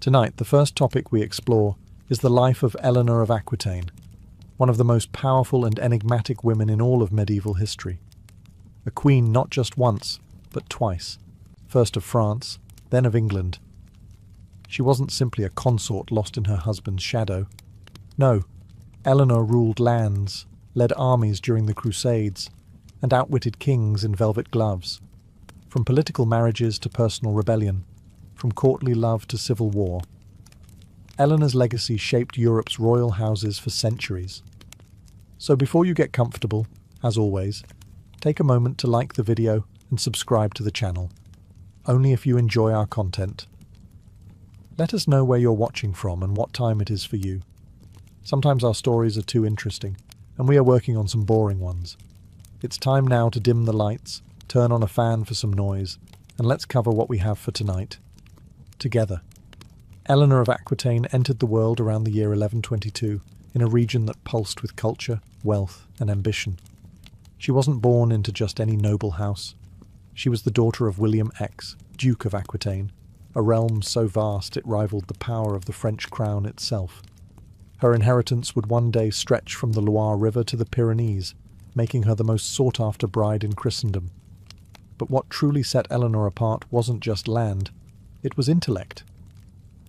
Tonight, the first topic we explore is the life of Eleanor of Aquitaine, one of the most powerful and enigmatic women in all of medieval history. A queen not just once, but twice, first of France, then of England. She wasn't simply a consort lost in her husband's shadow. No, Eleanor ruled lands, led armies during the Crusades, and outwitted kings in velvet gloves. From political marriages to personal rebellion, from courtly love to civil war. Eleanor's legacy shaped Europe's royal houses for centuries. So before you get comfortable, as always, take a moment to like the video and subscribe to the channel, only if you enjoy our content. Let us know where you're watching from and what time it is for you. Sometimes our stories are too interesting, and we are working on some boring ones. It's time now to dim the lights, turn on a fan for some noise, and let's cover what we have for tonight. Together. Eleanor of Aquitaine entered the world around the year 1122 in a region that pulsed with culture, wealth, and ambition. She wasn't born into just any noble house. She was the daughter of William X, Duke of Aquitaine, a realm so vast it rivaled the power of the French crown itself. Her inheritance would one day stretch from the Loire River to the Pyrenees, making her the most sought-after bride in Christendom. But what truly set Eleanor apart wasn't just land, it was intellect.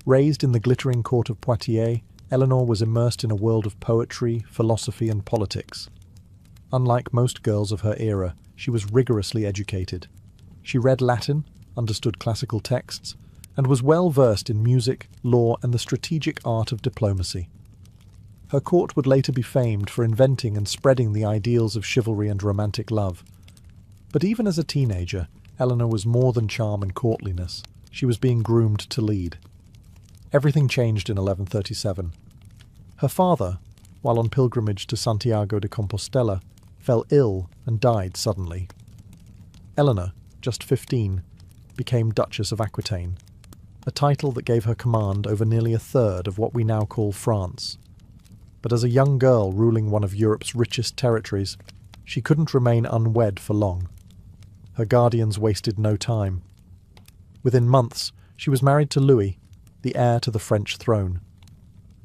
Raised in the glittering court of Poitiers, Eleanor was immersed in a world of poetry, philosophy, and politics. Unlike most girls of her era, she was rigorously educated. She read Latin, understood classical texts, and was well versed in music, law, and the strategic art of diplomacy. Her court would later be famed for inventing and spreading the ideals of chivalry and romantic love. But even as a teenager, Eleanor was more than charm and courtliness. She was being groomed to lead. Everything changed in 1137. Her father, while on pilgrimage to Santiago de Compostela, fell ill and died suddenly. Eleanor, just 15, became Duchess of Aquitaine, a title that gave her command over nearly a third of what we now call France. But as a young girl ruling one of Europe's richest territories, she couldn't remain unwed for long. Her guardians wasted no time. Within months, she was married to Louis, the heir to the French throne.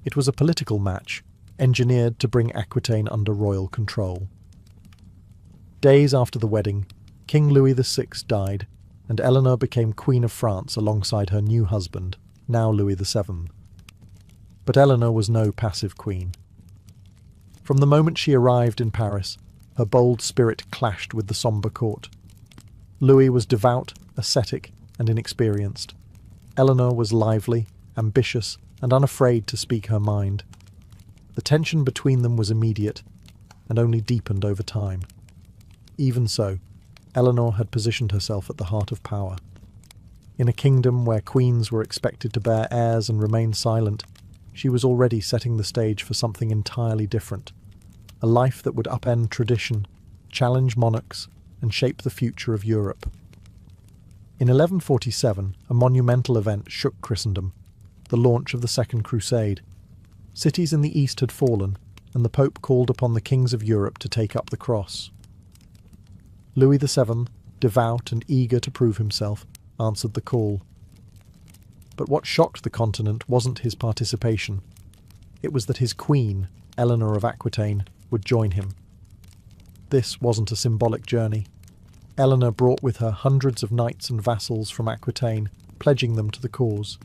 It was a political match, engineered to bring Aquitaine under royal control. Days after the wedding, King Louis VI died, and Eleanor became Queen of France alongside her new husband, now Louis VII. But Eleanor was no passive queen. From the moment she arrived in Paris, her bold spirit clashed with the sombre court. Louis was devout, ascetic, and inexperienced. Eleanor was lively, ambitious, and unafraid to speak her mind. The tension between them was immediate, and only deepened over time. Even so, Eleanor had positioned herself at the heart of power. In a kingdom where queens were expected to bear heirs and remain silent, she was already setting the stage for something entirely different. A life that would upend tradition, challenge monarchs, and shape the future of Europe. In 1147, a monumental event shook Christendom, the launch of the Second Crusade. Cities in the east had fallen, and the Pope called upon the kings of Europe to take up the cross. Louis VII, devout and eager to prove himself, answered the call. But what shocked the continent wasn't his participation. It was that his queen, Eleanor of Aquitaine, would join him. This wasn't a symbolic journey. Eleanor brought with her hundreds of knights and vassals from Aquitaine, pledging them to the cause.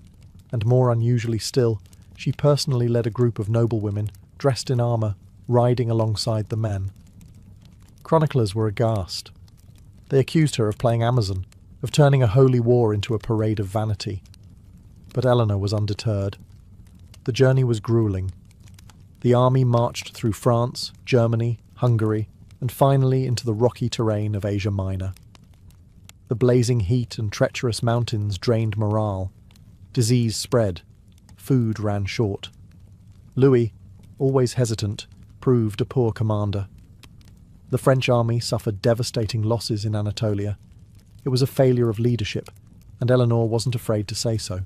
And more unusually still, she personally led a group of noblewomen, dressed in armour, riding alongside the men. Chroniclers were aghast. They accused her of playing Amazon, of turning a holy war into a parade of vanity. But Eleanor was undeterred. The journey was grueling. The army marched through France, Germany, Hungary, and finally into the rocky terrain of Asia Minor. The blazing heat and treacherous mountains drained morale. Disease spread. Food ran short. Louis, always hesitant, proved a poor commander. The French army suffered devastating losses in Anatolia. It was a failure of leadership, and Eleanor wasn't afraid to say so.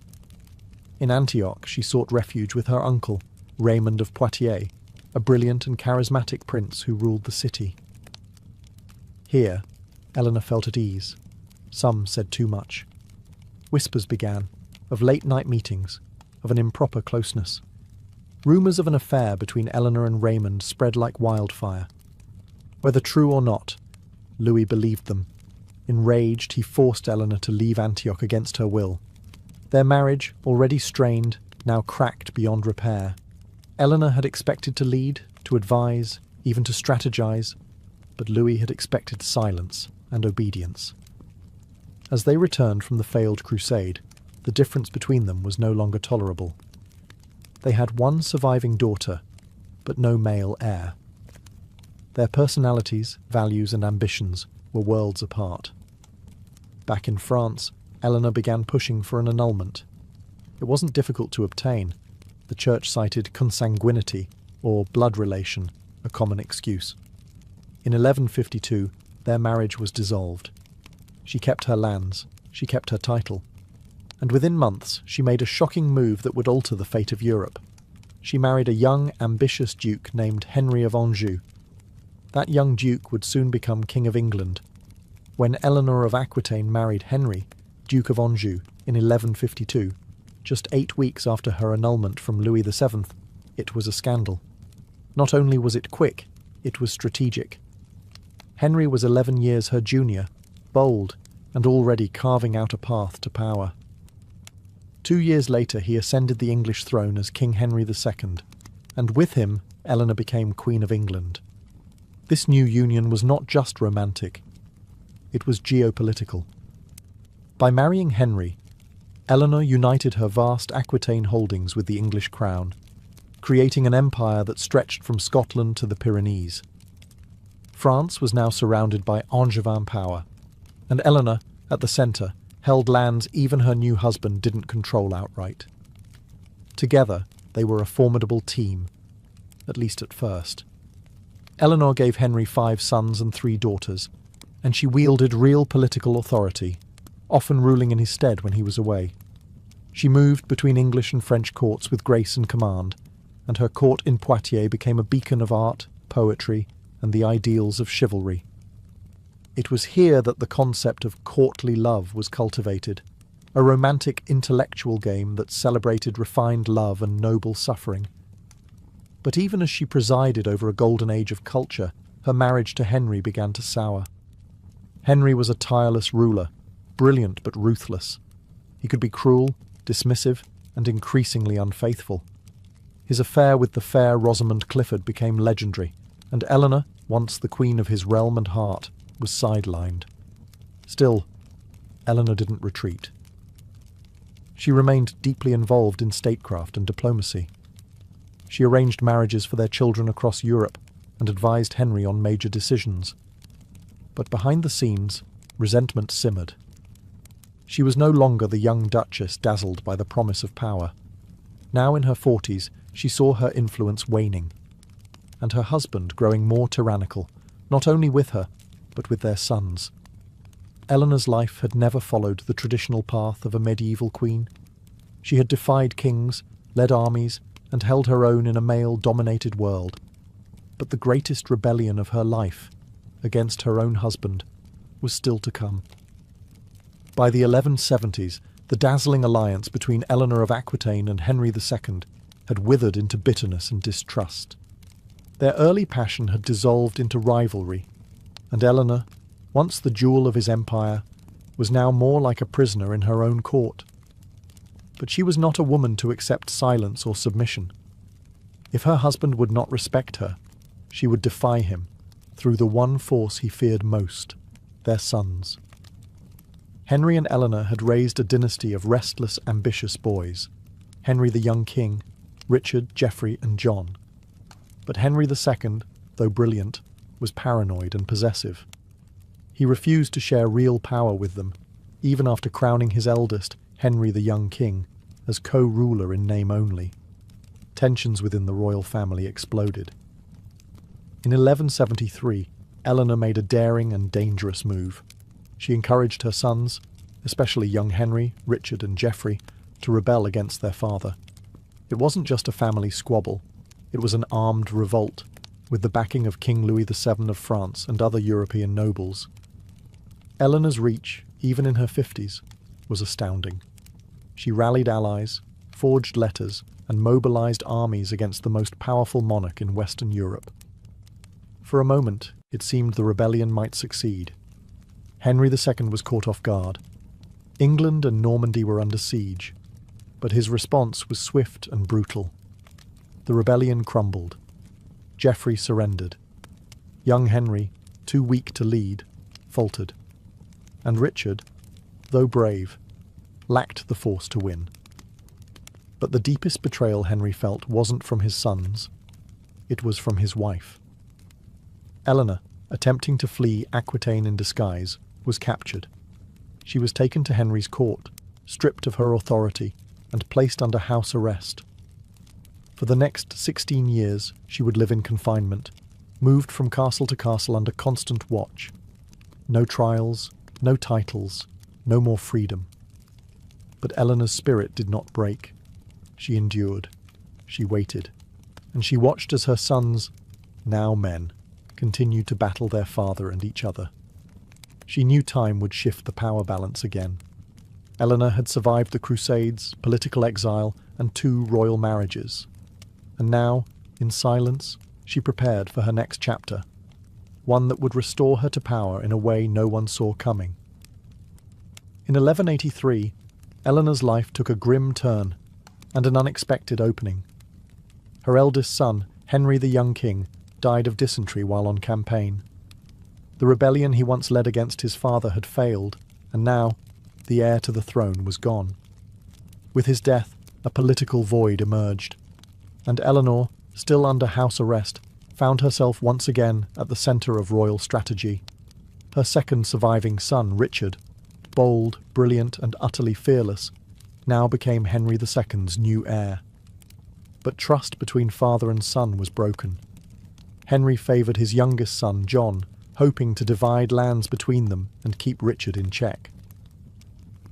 In Antioch, she sought refuge with her uncle, Raymond of Poitiers, a brilliant and charismatic prince who ruled the city. Here, Eleanor felt at ease. Some said too much. Whispers began, of late-night meetings, of an improper closeness. Rumours of an affair between Eleanor and Raymond spread like wildfire. Whether true or not, Louis believed them. Enraged, he forced Eleanor to leave Antioch against her will. Their marriage, already strained, now cracked beyond repair. Eleanor had expected to lead, to advise, even to strategize, but Louis had expected silence and obedience. As they returned from the failed crusade, the difference between them was no longer tolerable. They had one surviving daughter, but no male heir. Their personalities, values, and ambitions were worlds apart. Back in France, Eleanor began pushing for an annulment. It wasn't difficult to obtain. The church cited consanguinity, or blood relation, a common excuse. In 1152, their marriage was dissolved. She kept her lands, she kept her title, and within months she made a shocking move that would alter the fate of Europe. She married a young, ambitious duke named Henry of Anjou. That young duke would soon become King of England. When Eleanor of Aquitaine married Henry, Duke of Anjou, in 1152, just 8 weeks after her annulment from Louis VII, it was a scandal. Not only was it quick, it was strategic. Henry was 11 years her junior, bold, and already carving out a path to power. 2 years later he ascended the English throne as King Henry II, and with him Eleanor became Queen of England. This new union was not just romantic, it was geopolitical. By marrying Henry, Eleanor united her vast Aquitaine holdings with the English crown, creating an empire that stretched from Scotland to the Pyrenees. France was now surrounded by Angevin power, and Eleanor, at the centre, held lands even her new husband didn't control outright. Together, they were a formidable team, at least at first. Eleanor gave Henry 5 sons and 3 daughters, and she wielded real political authority, often ruling in his stead when he was away. She moved between English and French courts with grace and command, and her court in Poitiers became a beacon of art, poetry, and the ideals of chivalry. It was here that the concept of courtly love was cultivated, a romantic intellectual game that celebrated refined love and noble suffering. But even as she presided over a golden age of culture, her marriage to Henry began to sour. Henry was a tireless ruler, brilliant but ruthless. He could be cruel, dismissive, and increasingly unfaithful. His affair with the fair Rosamond Clifford became legendary, and Eleanor, once the queen of his realm and heart, was sidelined. Still, Eleanor didn't retreat. She remained deeply involved in statecraft and diplomacy. She arranged marriages for their children across Europe and advised Henry on major decisions. But behind the scenes, resentment simmered. She was no longer the young duchess dazzled by the promise of power. Now in her 40s, she saw her influence waning, and her husband growing more tyrannical, not only with her, but with their sons. Eleanor's life had never followed the traditional path of a medieval queen. She had defied kings, led armies, and held her own in a male-dominated world. But the greatest rebellion of her life, against her own husband, was still to come. By the 1170s, the dazzling alliance between Eleanor of Aquitaine and Henry II had withered into bitterness and distrust. Their early passion had dissolved into rivalry, and Eleanor, once the jewel of his empire, was now more like a prisoner in her own court. But she was not a woman to accept silence or submission. If her husband would not respect her, she would defy him through the one force he feared most, their sons. Henry and Eleanor had raised a dynasty of restless, ambitious boys, Henry the young king, Richard, Geoffrey, and John. But Henry II, though brilliant, was paranoid and possessive. He refused to share real power with them, even after crowning his eldest, Henry the young king, as co-ruler in name only. Tensions within the royal family exploded. In 1173, Eleanor made a daring and dangerous move. She encouraged her sons, especially young Henry, Richard, and Geoffrey, to rebel against their father. It wasn't just a family squabble, it was an armed revolt, with the backing of King Louis VII of France and other European nobles. Eleanor's reach, even in her 50s, was astounding. She rallied allies, forged letters and mobilized armies against the most powerful monarch in Western Europe. For a moment, it seemed the rebellion might succeed. Henry II was caught off guard. England and Normandy were under siege, but his response was swift and brutal. The rebellion crumbled. Geoffrey surrendered. Young Henry, too weak to lead, faltered. And Richard, though brave, lacked the force to win. But the deepest betrayal Henry felt wasn't from his sons, it was from his wife. Eleanor, attempting to flee Aquitaine in disguise, was captured. She was taken to Henry's court, stripped of her authority, and placed under house arrest. For the next 16 years, she would live in confinement, moved from castle to castle under constant watch. No trials, no titles, no more freedom. But Eleanor's spirit did not break. She endured. She waited. And she watched as her sons, now men, continued to battle their father and each other. She knew time would shift the power balance again. Eleanor had survived the Crusades, political exile, and 2 royal marriages. And now, in silence, she prepared for her next chapter, one that would restore her to power in a way no one saw coming. In 1183, Eleanor's life took a grim turn and an unexpected opening. Her eldest son, Henry the young king, died of dysentery while on campaign. The rebellion he once led against his father had failed, and now the heir to the throne was gone. With his death, a political void emerged, and Eleanor, still under house arrest, found herself once again at the centre of royal strategy. Her second surviving son, Richard, bold, brilliant, and utterly fearless, now became Henry II's new heir. But trust between father and son was broken. Henry favoured his youngest son, John, hoping to divide lands between them and keep Richard in check.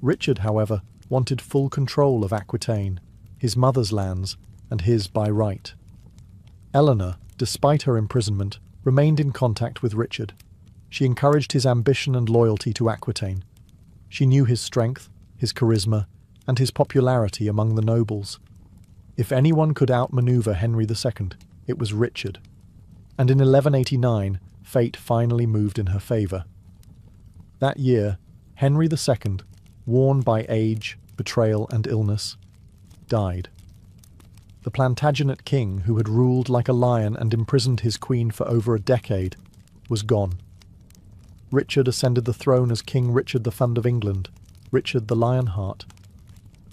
Richard, however, wanted full control of Aquitaine, his mother's lands, and his by right. Eleanor, despite her imprisonment, remained in contact with Richard. She encouraged his ambition and loyalty to Aquitaine. She knew his strength, his charisma, and his popularity among the nobles. If anyone could outmaneuver Henry II, it was Richard. And in 1189, fate finally moved in her favour. That year, Henry II, worn by age, betrayal, and illness, died. The Plantagenet king, who had ruled like a lion and imprisoned his queen for over a decade, was gone. Richard ascended the throne as King Richard the Fund of England, Richard the Lionheart,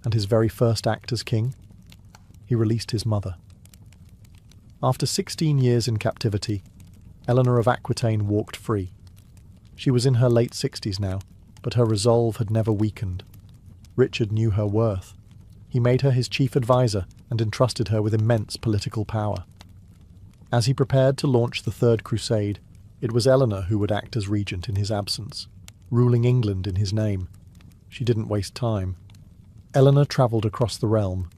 and his very first act as king, he released his mother. After 16 years in captivity, Eleanor of Aquitaine walked free. She was in her late 60s now, but her resolve had never weakened. Richard knew her worth. He made her his chief advisor and entrusted her with immense political power. As he prepared to launch the Third Crusade, it was Eleanor who would act as regent in his absence, ruling England in his name. She didn't waste time. Eleanor travelled across the realm,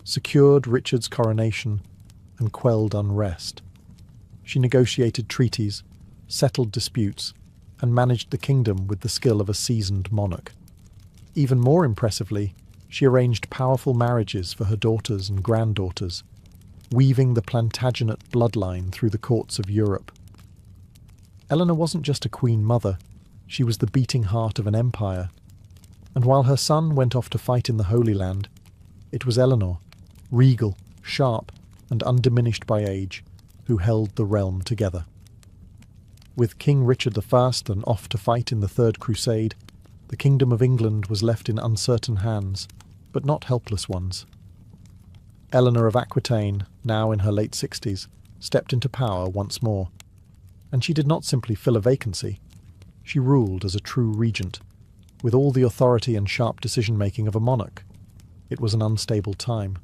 secured Richard's coronation, and quelled unrest. She negotiated treaties, settled disputes, and managed the kingdom with the skill of a seasoned monarch. Even more impressively, she arranged powerful marriages for her daughters and granddaughters, weaving the Plantagenet bloodline through the courts of Europe. Eleanor wasn't just a queen mother, she was the beating heart of an empire. And while her son went off to fight in the Holy Land, it was Eleanor, regal, sharp, and undiminished by age, who held the realm together. With King Richard I then off to fight in the Third Crusade, the Kingdom of England was left in uncertain hands, but not helpless ones. Eleanor of Aquitaine, now in her late 60s, stepped into power once more. And she did not simply fill a vacancy. She ruled as a true regent, with all the authority and sharp decision-making of a monarch. It was an unstable time.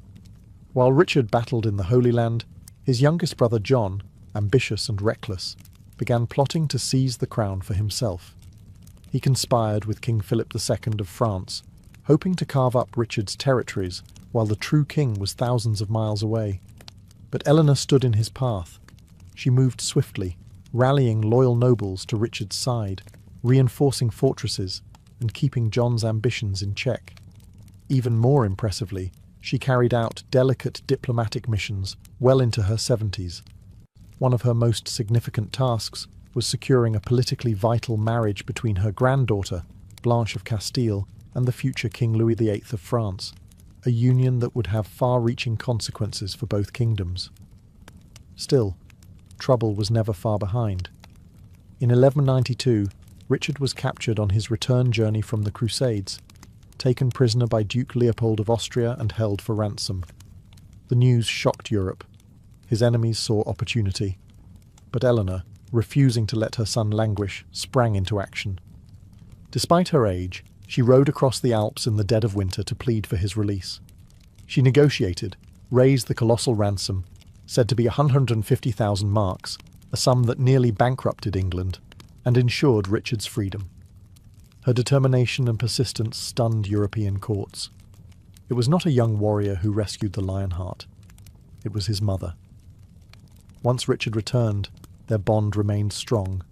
While Richard battled in the Holy Land, his youngest brother John, ambitious and reckless, began plotting to seize the crown for himself. He conspired with King Philip II of France, hoping to carve up Richard's territories while the true king was thousands of miles away. But Eleanor stood in his path. She moved swiftly, rallying loyal nobles to Richard's side, reinforcing fortresses, and keeping John's ambitions in check. Even more impressively, She carried out delicate diplomatic missions well into her 70s. One of her most significant tasks was securing a politically vital marriage between her granddaughter, Blanche of Castile, and the future King Louis VIII of France, a union that would have far-reaching consequences for both kingdoms. Still, trouble was never far behind. In 1192, Richard was captured on his return journey from the Crusades, taken prisoner by Duke Leopold of Austria and held for ransom. The news shocked Europe. His enemies saw opportunity. But Eleanor, refusing to let her son languish, sprang into action. Despite her age, she rode across the Alps in the dead of winter to plead for his release. She negotiated, raised the colossal ransom, said to be 150,000 marks, a sum that nearly bankrupted England, and ensured Richard's freedom. Her determination and persistence stunned European courts. It was not a young warrior who rescued the Lionheart. It was his mother. Once Richard returned, their bond remained strong,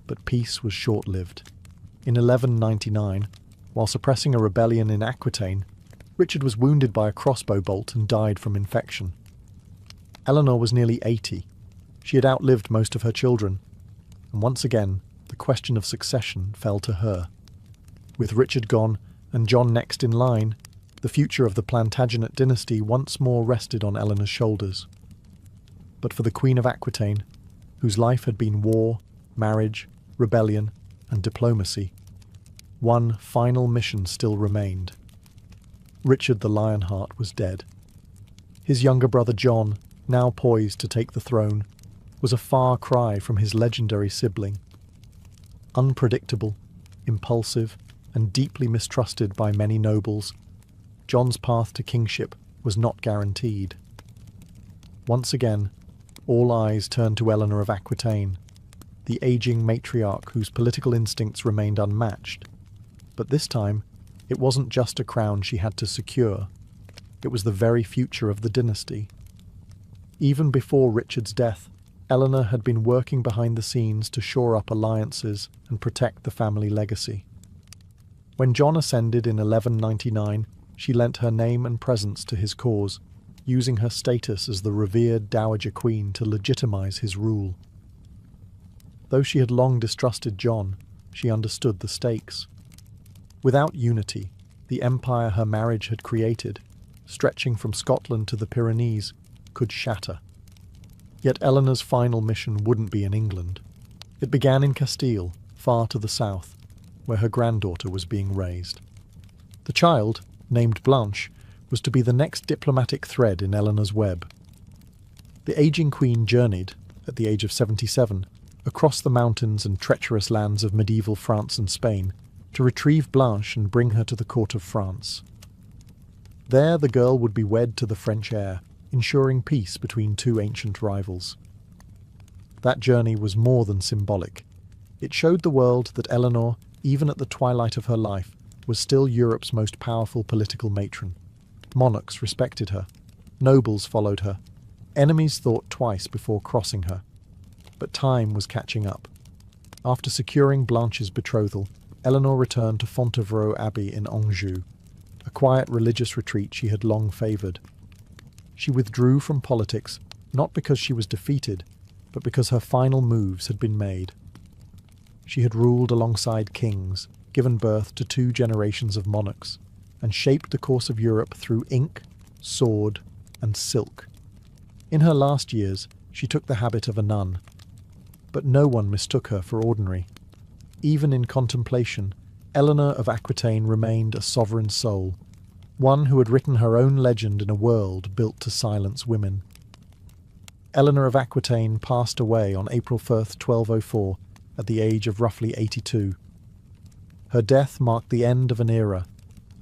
but peace was short-lived. In 1199, while suppressing a rebellion in Aquitaine, Richard was wounded by a crossbow bolt and died from infection. Eleanor was nearly 80. She had outlived most of her children, and once again, the question of succession fell to her. With Richard gone and John next in line, the future of the Plantagenet dynasty once more rested on Eleanor's shoulders. But for the Queen of Aquitaine, whose life had been war, marriage, rebellion, and diplomacy, one final mission still remained. Richard the Lionheart was dead. His younger brother John, now poised to take the throne, was a far cry from his legendary sibling. Unpredictable, impulsive, and deeply mistrusted by many nobles, John's path to kingship was not guaranteed. Once again, all eyes turned to Eleanor of Aquitaine, the aging matriarch whose political instincts remained unmatched. But this time, it wasn't just a crown she had to secure. It was the very future of the dynasty. Even before Richard's death, Eleanor had been working behind the scenes to shore up alliances and protect the family legacy. When John ascended in 1199, she lent her name and presence to his cause, using her status as the revered Dowager Queen to legitimize his rule. Though she had long distrusted John, she understood the stakes. Without unity, the empire her marriage had created, stretching from Scotland to the Pyrenees, could shatter. Yet Eleanor's final mission wouldn't be in England. It began in Castile, far to the south, where her granddaughter was being raised. The child, named Blanche, was to be the next diplomatic thread in Eleanor's web. The aging queen journeyed, at the age of 77, across the mountains and treacherous lands of medieval France and Spain to retrieve Blanche and bring her to the court of France. There the girl would be wed to the French heir, ensuring peace between two ancient rivals. That journey was more than symbolic. It showed the world that Eleanor, even at the twilight of her life, was still Europe's most powerful political matron. Monarchs respected her. Nobles followed her. Enemies thought twice before crossing her. But time was catching up. After securing Blanche's betrothal, Eleanor returned to Fontevraud Abbey in Anjou, a quiet religious retreat she had long favoured. She withdrew from politics, not because she was defeated, but because her final moves had been made. She had ruled alongside kings, given birth to 2 generations of monarchs, and shaped the course of Europe through ink, sword, and silk. In her last years, she took the habit of a nun. But no one mistook her for ordinary. Even in contemplation, Eleanor of Aquitaine remained a sovereign soul, one who had written her own legend in a world built to silence women. Eleanor of Aquitaine passed away on April 1st, 1204, at the age of roughly 82. Her death marked the end of an era,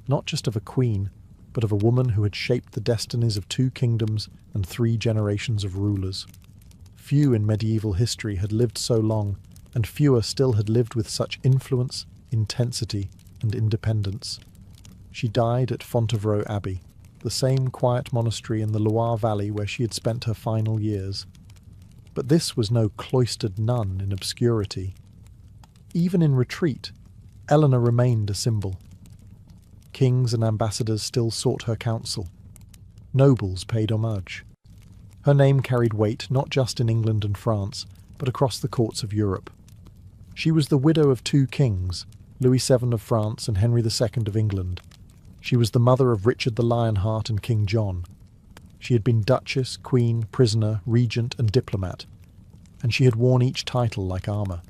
not just of a queen, but of a woman who had shaped the destinies of 2 kingdoms and 3 generations of rulers. Few in medieval history had lived so long, and fewer still had lived with such influence, intensity, and independence. She died at Fontevraud Abbey, the same quiet monastery in the Loire Valley where she had spent her final years. But this was no cloistered nun in obscurity. Even in retreat, Eleanor remained a symbol. Kings and ambassadors still sought her counsel. Nobles paid homage. Her name carried weight not just in England and France, but across the courts of Europe. She was the widow of two kings, Louis VII of France and Henry II of England. She was the mother of Richard the Lionheart and King John. She had been Duchess, Queen, Prisoner, Regent and Diplomat, and she had worn each title like armour.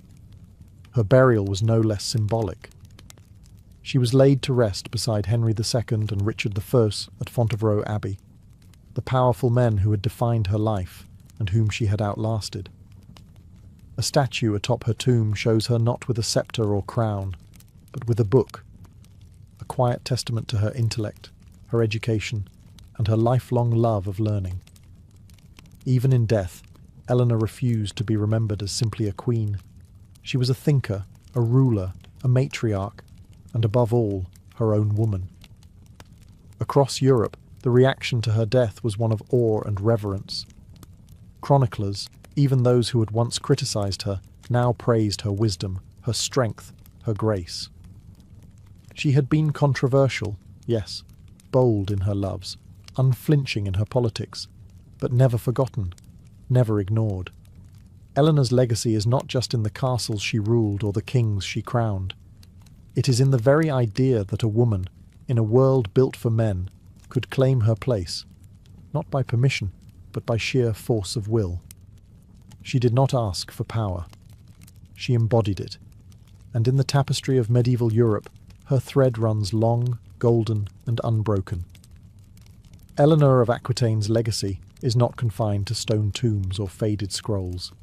Her burial was no less symbolic. She was laid to rest beside Henry II and Richard I at Fontevraud Abbey, the powerful men who had defined her life and whom she had outlasted. A statue atop her tomb shows her not with a sceptre or crown, but with a book, a quiet testament to her intellect, her education, and her lifelong love of learning. Even in death, Eleanor refused to be remembered as simply a queen. She was a thinker, a ruler, a matriarch, and above all, her own woman. Across Europe, the reaction to her death was one of awe and reverence. Chroniclers, even those who had once criticised her, now praised her wisdom, her strength, her grace. She had been controversial, yes, bold in her loves, unflinching in her politics, but never forgotten, never ignored. Eleanor's legacy is not just in the castles she ruled or the kings she crowned. It is in the very idea that a woman, in a world built for men, could claim her place, not by permission, but by sheer force of will. She did not ask for power. She embodied it, and in the tapestry of medieval Europe, her thread runs long, golden, and unbroken. Eleanor of Aquitaine's legacy is not confined to stone tombs or faded scrolls.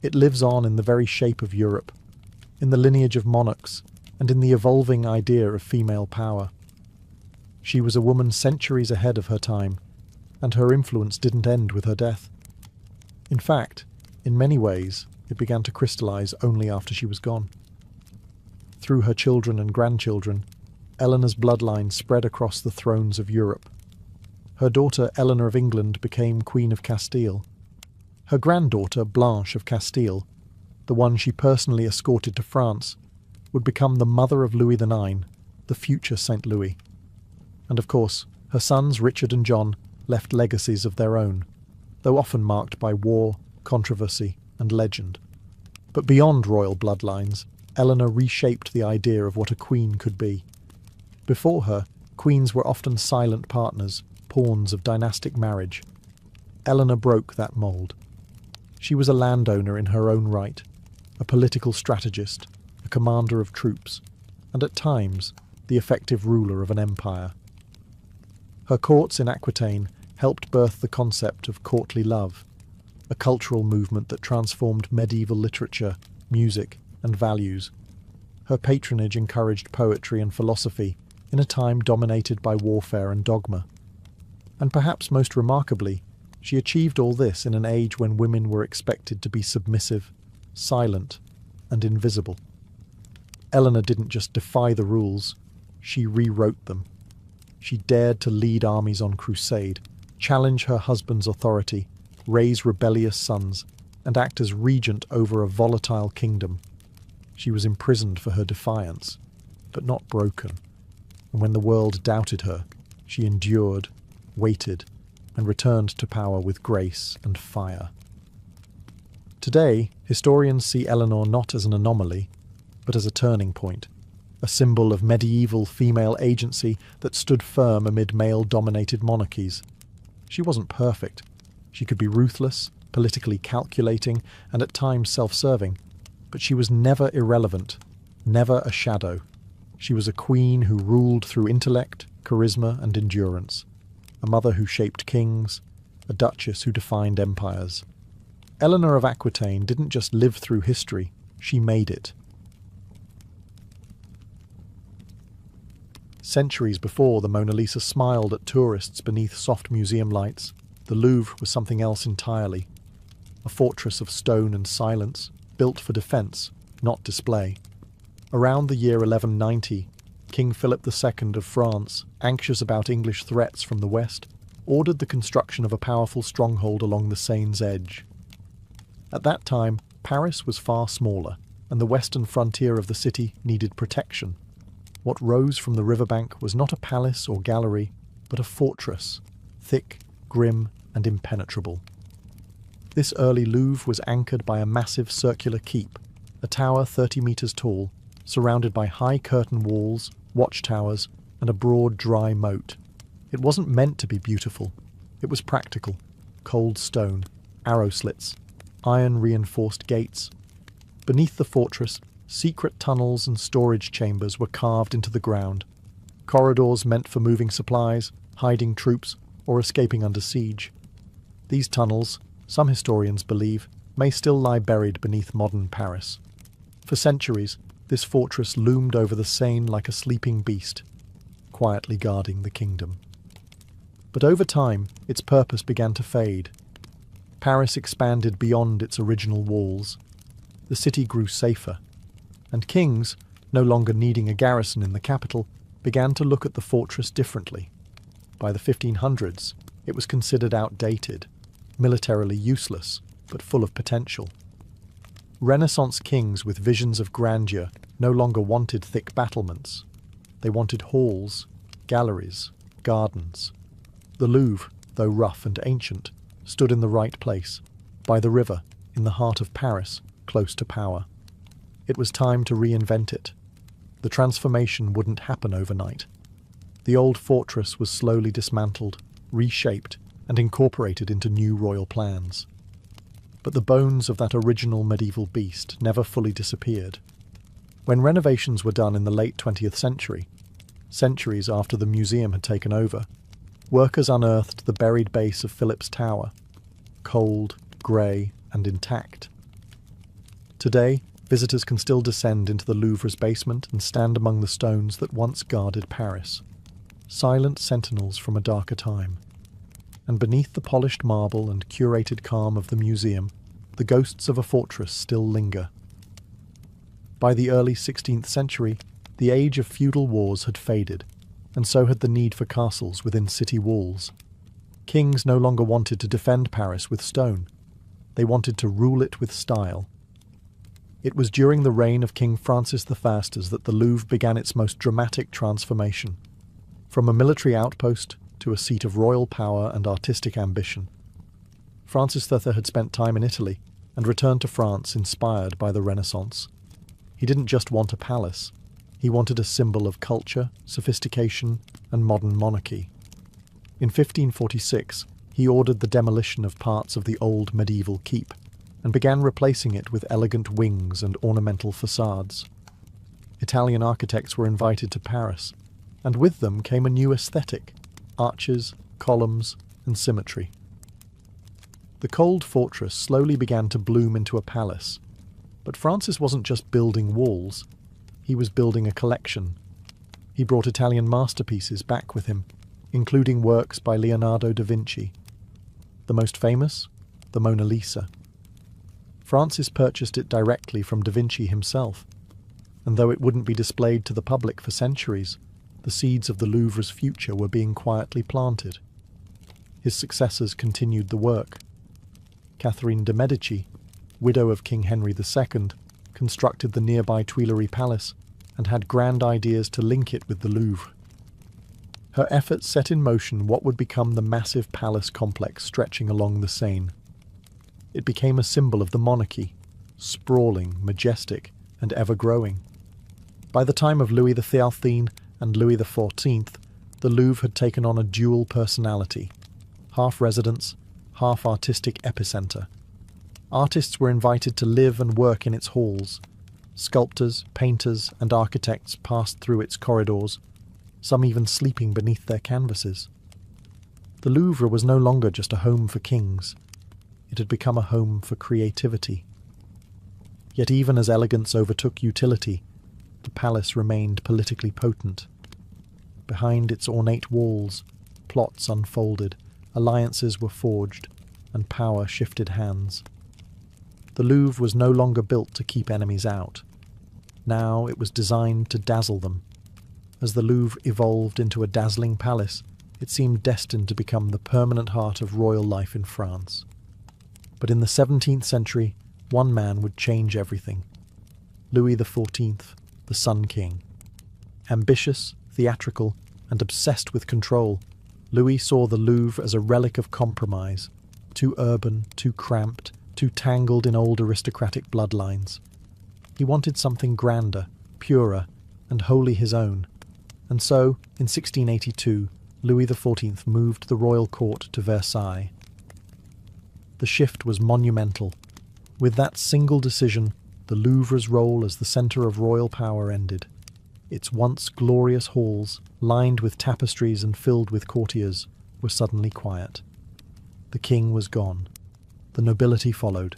It lives on in the very shape of Europe, in the lineage of monarchs, and in the evolving idea of female power. She was a woman centuries ahead of her time, and her influence didn't end with her death. In fact, in many ways, it began to crystallize only after she was gone. Through her children and grandchildren, Eleanor's bloodline spread across the thrones of Europe. Her daughter Eleanor of England became Queen of Castile. Her granddaughter Blanche of Castile, the one she personally escorted to France, would become the mother of Louis IX, the future Saint Louis. And of course, her sons Richard and John left legacies of their own, though often marked by war, controversy, and legend. But beyond royal bloodlines, Eleanor reshaped the idea of what a queen could be. Before her, queens were often silent partners, pawns of dynastic marriage. Eleanor broke that mould. She was a landowner in her own right, a political strategist, a commander of troops, and at times, the effective ruler of an empire. Her courts in Aquitaine helped birth the concept of courtly love, a cultural movement that transformed medieval literature, music, and values. Her patronage encouraged poetry and philosophy in a time dominated by warfare and dogma. And perhaps most remarkably, she achieved all this in an age when women were expected to be submissive, silent, and invisible. Eleanor didn't just defy the rules, she rewrote them. She dared to lead armies on crusade, challenge her husband's authority, raise rebellious sons, and act as regent over a volatile kingdom. She was imprisoned for her defiance, but not broken. And when the world doubted her, she endured, waited, and returned to power with grace and fire. Today, historians see Eleanor not as an anomaly, but as a turning point, a symbol of medieval female agency that stood firm amid male-dominated monarchies. She wasn't perfect. She could be ruthless, politically calculating, and at times self-serving, but she was never irrelevant, never a shadow. She was a queen who ruled through intellect, charisma, and endurance, a mother who shaped kings, a duchess who defined empires. Eleanor of Aquitaine didn't just live through history, she made it. Centuries before the Mona Lisa smiled at tourists beneath soft museum lights, the Louvre was something else entirely. A fortress of stone and silence, built for defence, not display. Around the year 1190, King Philip II of France, anxious about English threats from the west, ordered the construction of a powerful stronghold along the Seine's edge. At that time, Paris was far smaller, and the western frontier of the city needed protection. What rose from the riverbank was not a palace or gallery, but a fortress, thick, grim, and impenetrable. This early Louvre was anchored by a massive circular keep, a tower 30 meters tall, surrounded by high curtain walls, watchtowers, and a broad, dry moat. It wasn't meant to be beautiful. It was practical. Cold stone, arrow slits, iron-reinforced gates. Beneath the fortress, secret tunnels and storage chambers were carved into the ground. Corridors meant for moving supplies, hiding troops, or escaping under siege. These tunnels, some historians believe, may still lie buried beneath modern Paris. For centuries, this fortress loomed over the Seine like a sleeping beast, quietly guarding the kingdom. But over time, its purpose began to fade. Paris expanded beyond its original walls. The city grew safer, and kings, no longer needing a garrison in the capital, began to look at the fortress differently. By the 1500s, it was considered outdated, militarily useless, but full of potential. Renaissance kings with visions of grandeur no longer wanted thick battlements. They wanted halls, galleries, gardens. The Louvre, though rough and ancient, stood in the right place, by the river, in the heart of Paris, close to power. It was time to reinvent it. The transformation wouldn't happen overnight. The old fortress was slowly dismantled, reshaped, and incorporated into new royal plans. But the bones of that original medieval beast never fully disappeared. When renovations were done in the late 20th century, centuries after the museum had taken over, workers unearthed the buried base of Philip's Tower, cold, grey, and intact. Today, visitors can still descend into the Louvre's basement and stand among the stones that once guarded Paris, silent sentinels from a darker time. And beneath the polished marble and curated calm of the museum, the ghosts of a fortress still linger. By the early 16th century, the age of feudal wars had faded, and so had the need for castles within city walls. Kings no longer wanted to defend Paris with stone. They wanted to rule it with style. It was during the reign of King Francis I that the Louvre began its most dramatic transformation, from a military outpost to a seat of royal power and artistic ambition. Francis III had spent time in Italy and returned to France inspired by the Renaissance. He didn't just want a palace. He wanted a symbol of culture, sophistication, and modern monarchy. In 1546, he ordered the demolition of parts of the old medieval keep and began replacing it with elegant wings and ornamental facades. Italian architects were invited to Paris, and with them came a new aesthetic: arches, columns, and symmetry. The cold fortress slowly began to bloom into a palace, but Francis wasn't just building walls. He was building a collection. He brought Italian masterpieces back with him, including works by Leonardo da Vinci. The most famous, the Mona Lisa. Francis purchased it directly from da Vinci himself, and though it wouldn't be displayed to the public for centuries, the seeds of the Louvre's future were being quietly planted. His successors continued the work. Catherine de' Medici, widow of King Henry II, constructed the nearby Tuileries Palace and had grand ideas to link it with the Louvre. Her efforts set in motion what would become the massive palace complex stretching along the Seine. It became a symbol of the monarchy, sprawling, majestic, and ever-growing. By the time of Louis XIII and Louis XIV, the Louvre had taken on a dual personality, half residence, half artistic epicenter. Artists were invited to live and work in its halls. Sculptors, painters, and architects passed through its corridors, some even sleeping beneath their canvases. The Louvre was no longer just a home for kings. It had become a home for creativity. Yet even as elegance overtook utility, the palace remained politically potent. Behind its ornate walls, plots unfolded, alliances were forged, and power shifted hands. The Louvre was no longer built to keep enemies out. Now it was designed to dazzle them. As the Louvre evolved into a dazzling palace, it seemed destined to become the permanent heart of royal life in France. But in the 17th century, one man would change everything. Louis XIV, the Sun King. Ambitious, theatrical, and obsessed with control, Louis saw the Louvre as a relic of compromise, too urban, too cramped, too tangled in old aristocratic bloodlines. He wanted something grander, purer, and wholly his own. And so, in 1682, Louis XIV moved the royal court to Versailles. The shift was monumental. With that single decision, the Louvre's role as the centre of royal power ended. Its once glorious halls, lined with tapestries and filled with courtiers, were suddenly quiet. The king was gone. The nobility followed.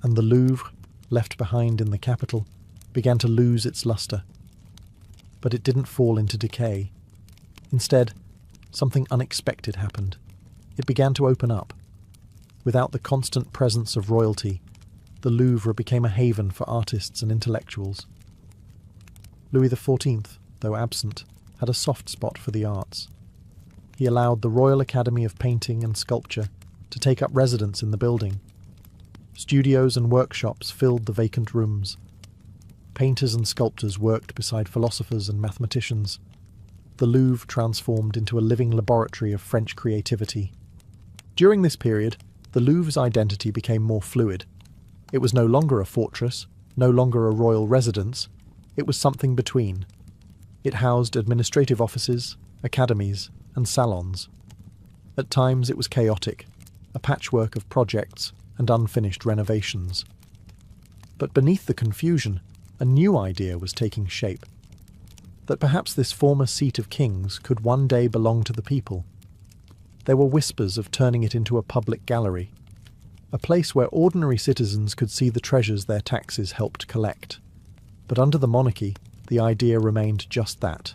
And the Louvre, left behind in the capital, began to lose its lustre. But it didn't fall into decay. Instead, something unexpected happened. It began to open up. Without the constant presence of royalty, the Louvre became a haven for artists and intellectuals. Louis XIV, though absent, had a soft spot for the arts. He allowed the Royal Academy of Painting and Sculpture to take up residence in the building. Studios and workshops filled the vacant rooms. Painters and sculptors worked beside philosophers and mathematicians. The Louvre transformed into a living laboratory of French creativity. During this period, the Louvre's identity became more fluid. It was no longer a fortress, no longer a royal residence. It was something between. It housed administrative offices, academies, and salons. At times it was chaotic, a patchwork of projects and unfinished renovations. But beneath the confusion, a new idea was taking shape. That perhaps this former seat of kings could one day belong to the people. There were whispers of turning it into a public gallery, a place where ordinary citizens could see the treasures their taxes helped collect. But under the monarchy, the idea remained just that,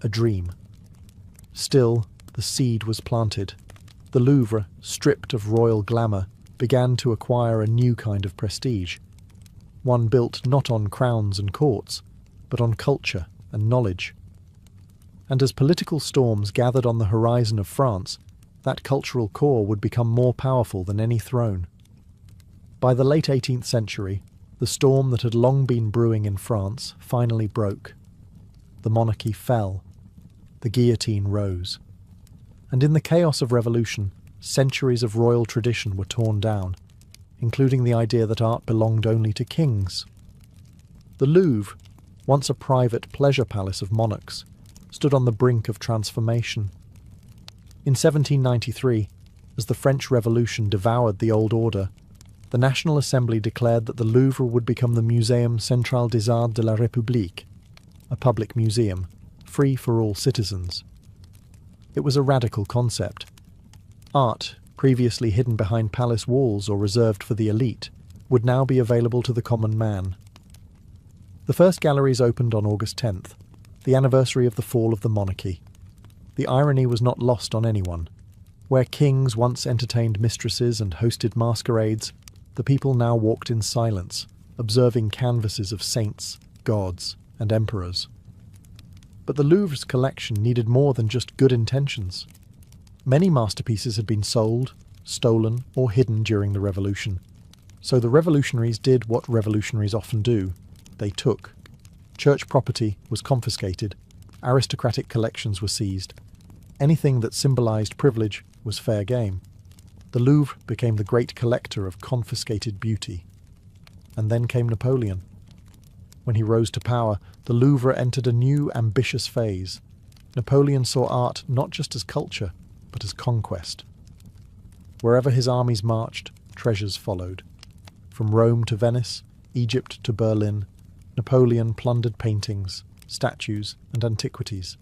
a dream. Still, the seed was planted. The Louvre, stripped of royal glamour, began to acquire a new kind of prestige, one built not on crowns and courts, but on culture and knowledge. And as political storms gathered on the horizon of France, that cultural core would become more powerful than any throne. By the late 18th century, the storm that had long been brewing in France finally broke. The monarchy fell. The guillotine rose. And in the chaos of revolution, centuries of royal tradition were torn down, including the idea that art belonged only to kings. The Louvre, once a private pleasure palace of monarchs, stood on the brink of transformation. In 1793, as the French Revolution devoured the old order, the National Assembly declared that the Louvre would become the Muséum Central des Arts de la République, a public museum, free for all citizens. It was a radical concept. Art, previously hidden behind palace walls or reserved for the elite, would now be available to the common man. The first galleries opened on August 10th, the anniversary of the fall of the monarchy. The irony was not lost on anyone. Where kings once entertained mistresses and hosted masquerades, the people now walked in silence, observing canvases of saints, gods, and emperors. But the Louvre's collection needed more than just good intentions. Many masterpieces had been sold, stolen, or hidden during the revolution. So the revolutionaries did what revolutionaries often do. They took. Church property was confiscated. Aristocratic collections were seized. Anything that symbolized privilege was fair game. The Louvre became the great collector of confiscated beauty. And then came Napoleon. When he rose to power, the Louvre entered a new, ambitious phase. Napoleon saw art not just as culture, but as conquest. Wherever his armies marched, treasures followed. From Rome to Venice, Egypt to Berlin, Napoleon plundered paintings, statues, and antiquities.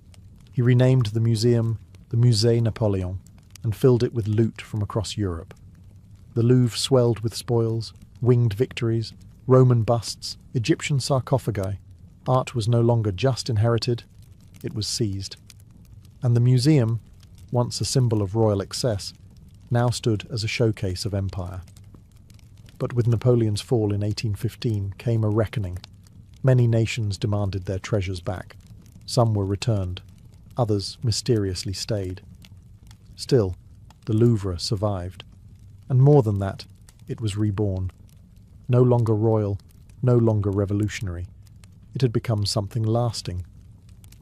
He renamed the museum the Musée Napoléon and filled it with loot from across Europe. The Louvre swelled with spoils, winged victories, Roman busts, Egyptian sarcophagi. Art was no longer just inherited, it was seized. And the museum, once a symbol of royal excess, now stood as a showcase of empire. But with Napoleon's fall in 1815 came a reckoning. Many nations demanded their treasures back. Some were returned. Others mysteriously stayed. Still, the Louvre survived. And more than that, it was reborn. No longer royal, no longer revolutionary. It had become something lasting.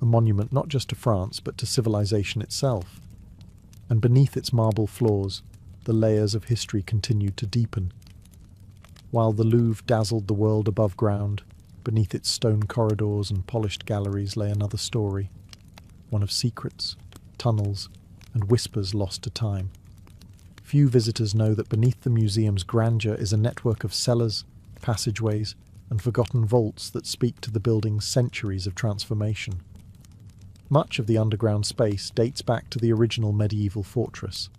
A monument not just to France, but to civilization itself. and beneath its marble floors, the layers of history continued to deepen. While the Louvre dazzled the world above ground, beneath its stone corridors and polished galleries lay another story, one of secrets, tunnels, and whispers lost to time. Few visitors know that beneath the museum's grandeur is a network of cellars, passageways, and forgotten vaults that speak to the building's centuries of transformation. Much of the underground space dates back to the original medieval fortress.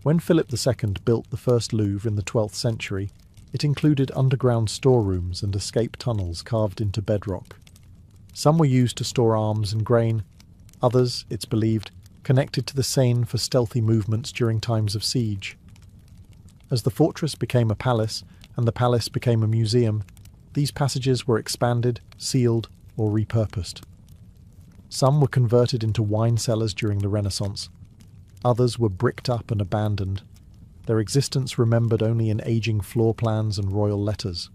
When Philip II built the first Louvre in the 12th century, it included underground storerooms and escape tunnels carved into bedrock. Some were used to store arms and grain, others, it's believed, connected to the Seine for stealthy movements during times of siege. As the fortress became a palace and the palace became a museum, these passages were expanded, sealed, or repurposed. Some were converted into wine cellars during the Renaissance. Others were bricked up and abandoned, their existence remembered only in aging floor plans and royal letters.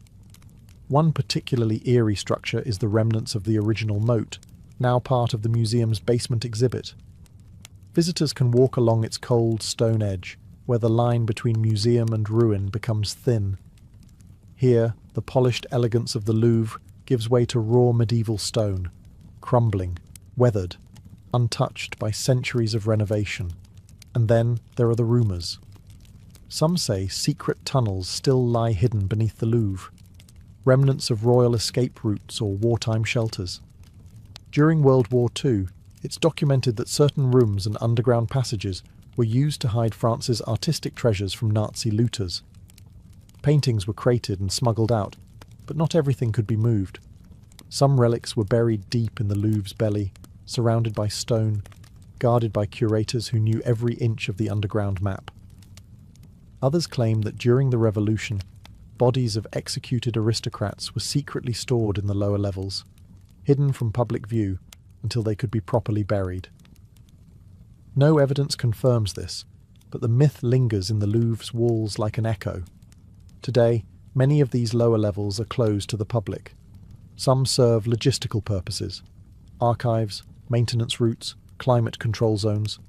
One particularly eerie structure is the remnants of the original moat, now part of the museum's basement exhibit. Visitors can walk along its cold stone edge, where the line between museum and ruin becomes thin. Here, the polished elegance of the Louvre gives way to raw medieval stone, crumbling, weathered, untouched by centuries of renovation. And then there are the rumours. Some say secret tunnels still lie hidden beneath the Louvre, remnants of royal escape routes or wartime shelters. During World War II, it's documented that certain rooms and underground passages were used to hide France's artistic treasures from Nazi looters. Paintings were crated and smuggled out, but not everything could be moved. Some relics were buried deep in the Louvre's belly, surrounded by stone, guarded by curators who knew every inch of the underground map. Others claim that during the Revolution, bodies of executed aristocrats were secretly stored in the lower levels, hidden from public view until they could be properly buried. No evidence confirms this, but the myth lingers in the Louvre's walls like an echo. Today, many of these lower levels are closed to the public. Some serve logistical purposes, archives, maintenance routes, climate control zones,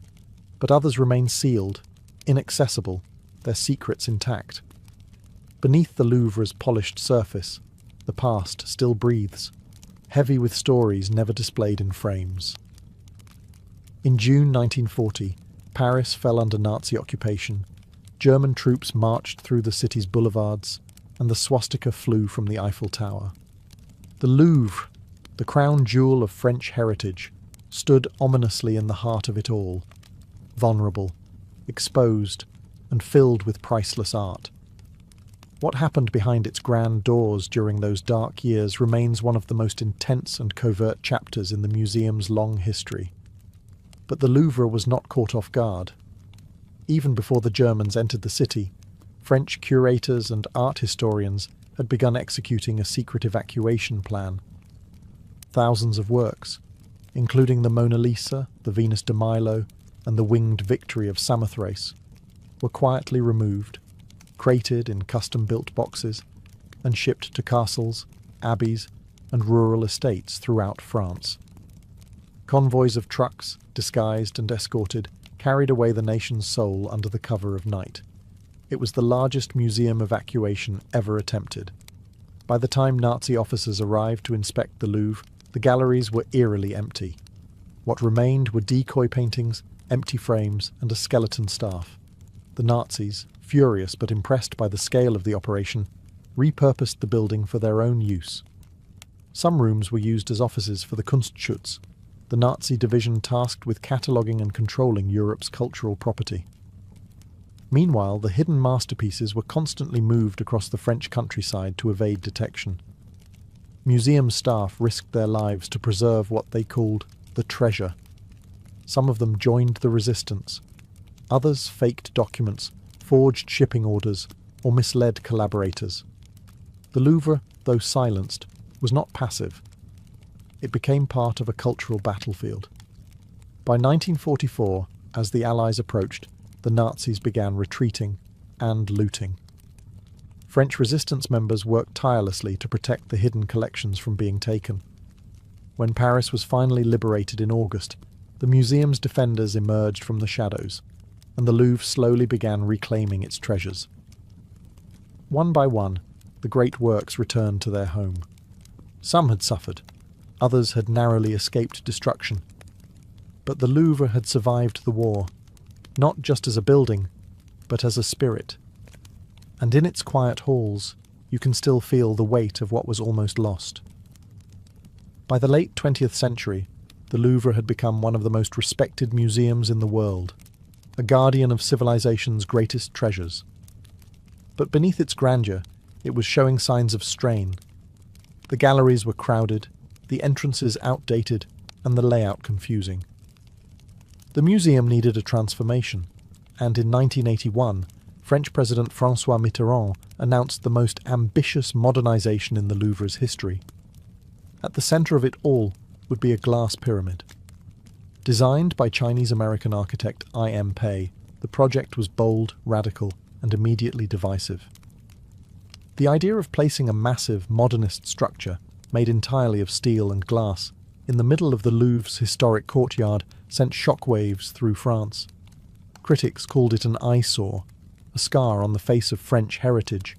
but others remain sealed, inaccessible, their secrets intact. Beneath the Louvre's polished surface, the past still breathes, heavy with stories never displayed in frames. In June 1940, Paris fell under Nazi occupation. German troops marched through the city's boulevards, and the swastika flew from the Eiffel Tower. The Louvre, the crown jewel of French heritage, stood ominously in the heart of it all, vulnerable, exposed, and filled with priceless art. What happened behind its grand doors during those dark years remains one of the most intense and covert chapters in the museum's long history. But the Louvre was not caught off guard. Even before the Germans entered the city, French curators and art historians had begun executing a secret evacuation plan. Thousands of works, including the Mona Lisa, the Venus de Milo, and the Winged Victory of Samothrace, were quietly removed, crated in custom-built boxes, and shipped to castles, abbeys, and rural estates throughout France. Convoys of trucks, disguised and escorted, carried away the nation's soul under the cover of night. It was the largest museum evacuation ever attempted. By the time Nazi officers arrived to inspect the Louvre, the galleries were eerily empty. What remained were decoy paintings, empty frames, and a skeleton staff. The Nazis, furious but impressed by the scale of the operation, repurposed the building for their own use. Some rooms were used as offices for the Kunstschutz, the Nazi division tasked with cataloguing and controlling Europe's cultural property. Meanwhile, the hidden masterpieces were constantly moved across the French countryside to evade detection. Museum staff risked their lives to preserve what they called the treasure. Some of them joined the resistance. Others faked documents, forged shipping orders, or misled collaborators. The Louvre, though silenced, was not passive. It became part of a cultural battlefield. By 1944, as the Allies approached, the Nazis began retreating and looting. French resistance members worked tirelessly to protect the hidden collections from being taken. When Paris was finally liberated in August, the museum's defenders emerged from the shadows, and the Louvre slowly began reclaiming its treasures. One by one, the great works returned to their home. Some had suffered, others had narrowly escaped destruction. But the Louvre had survived the war, not just as a building, but as a spirit. And in its quiet halls, you can still feel the weight of what was almost lost. By the late 20th century, the Louvre had become one of the most respected museums in the world, a guardian of civilization's greatest treasures. But beneath its grandeur, it was showing signs of strain. The galleries were crowded, the entrances outdated, and the layout confusing. The museum needed a transformation, and in 1981, French President François Mitterrand announced the most ambitious modernization in the Louvre's history. At the center of it all would be a glass pyramid. Designed by Chinese-American architect I.M. Pei, the project was bold, radical, and immediately divisive. The idea of placing a massive, modernist structure, made entirely of steel and glass, in the middle of the Louvre's historic courtyard sent shockwaves through France. Critics called it an eyesore, a scar on the face of French heritage.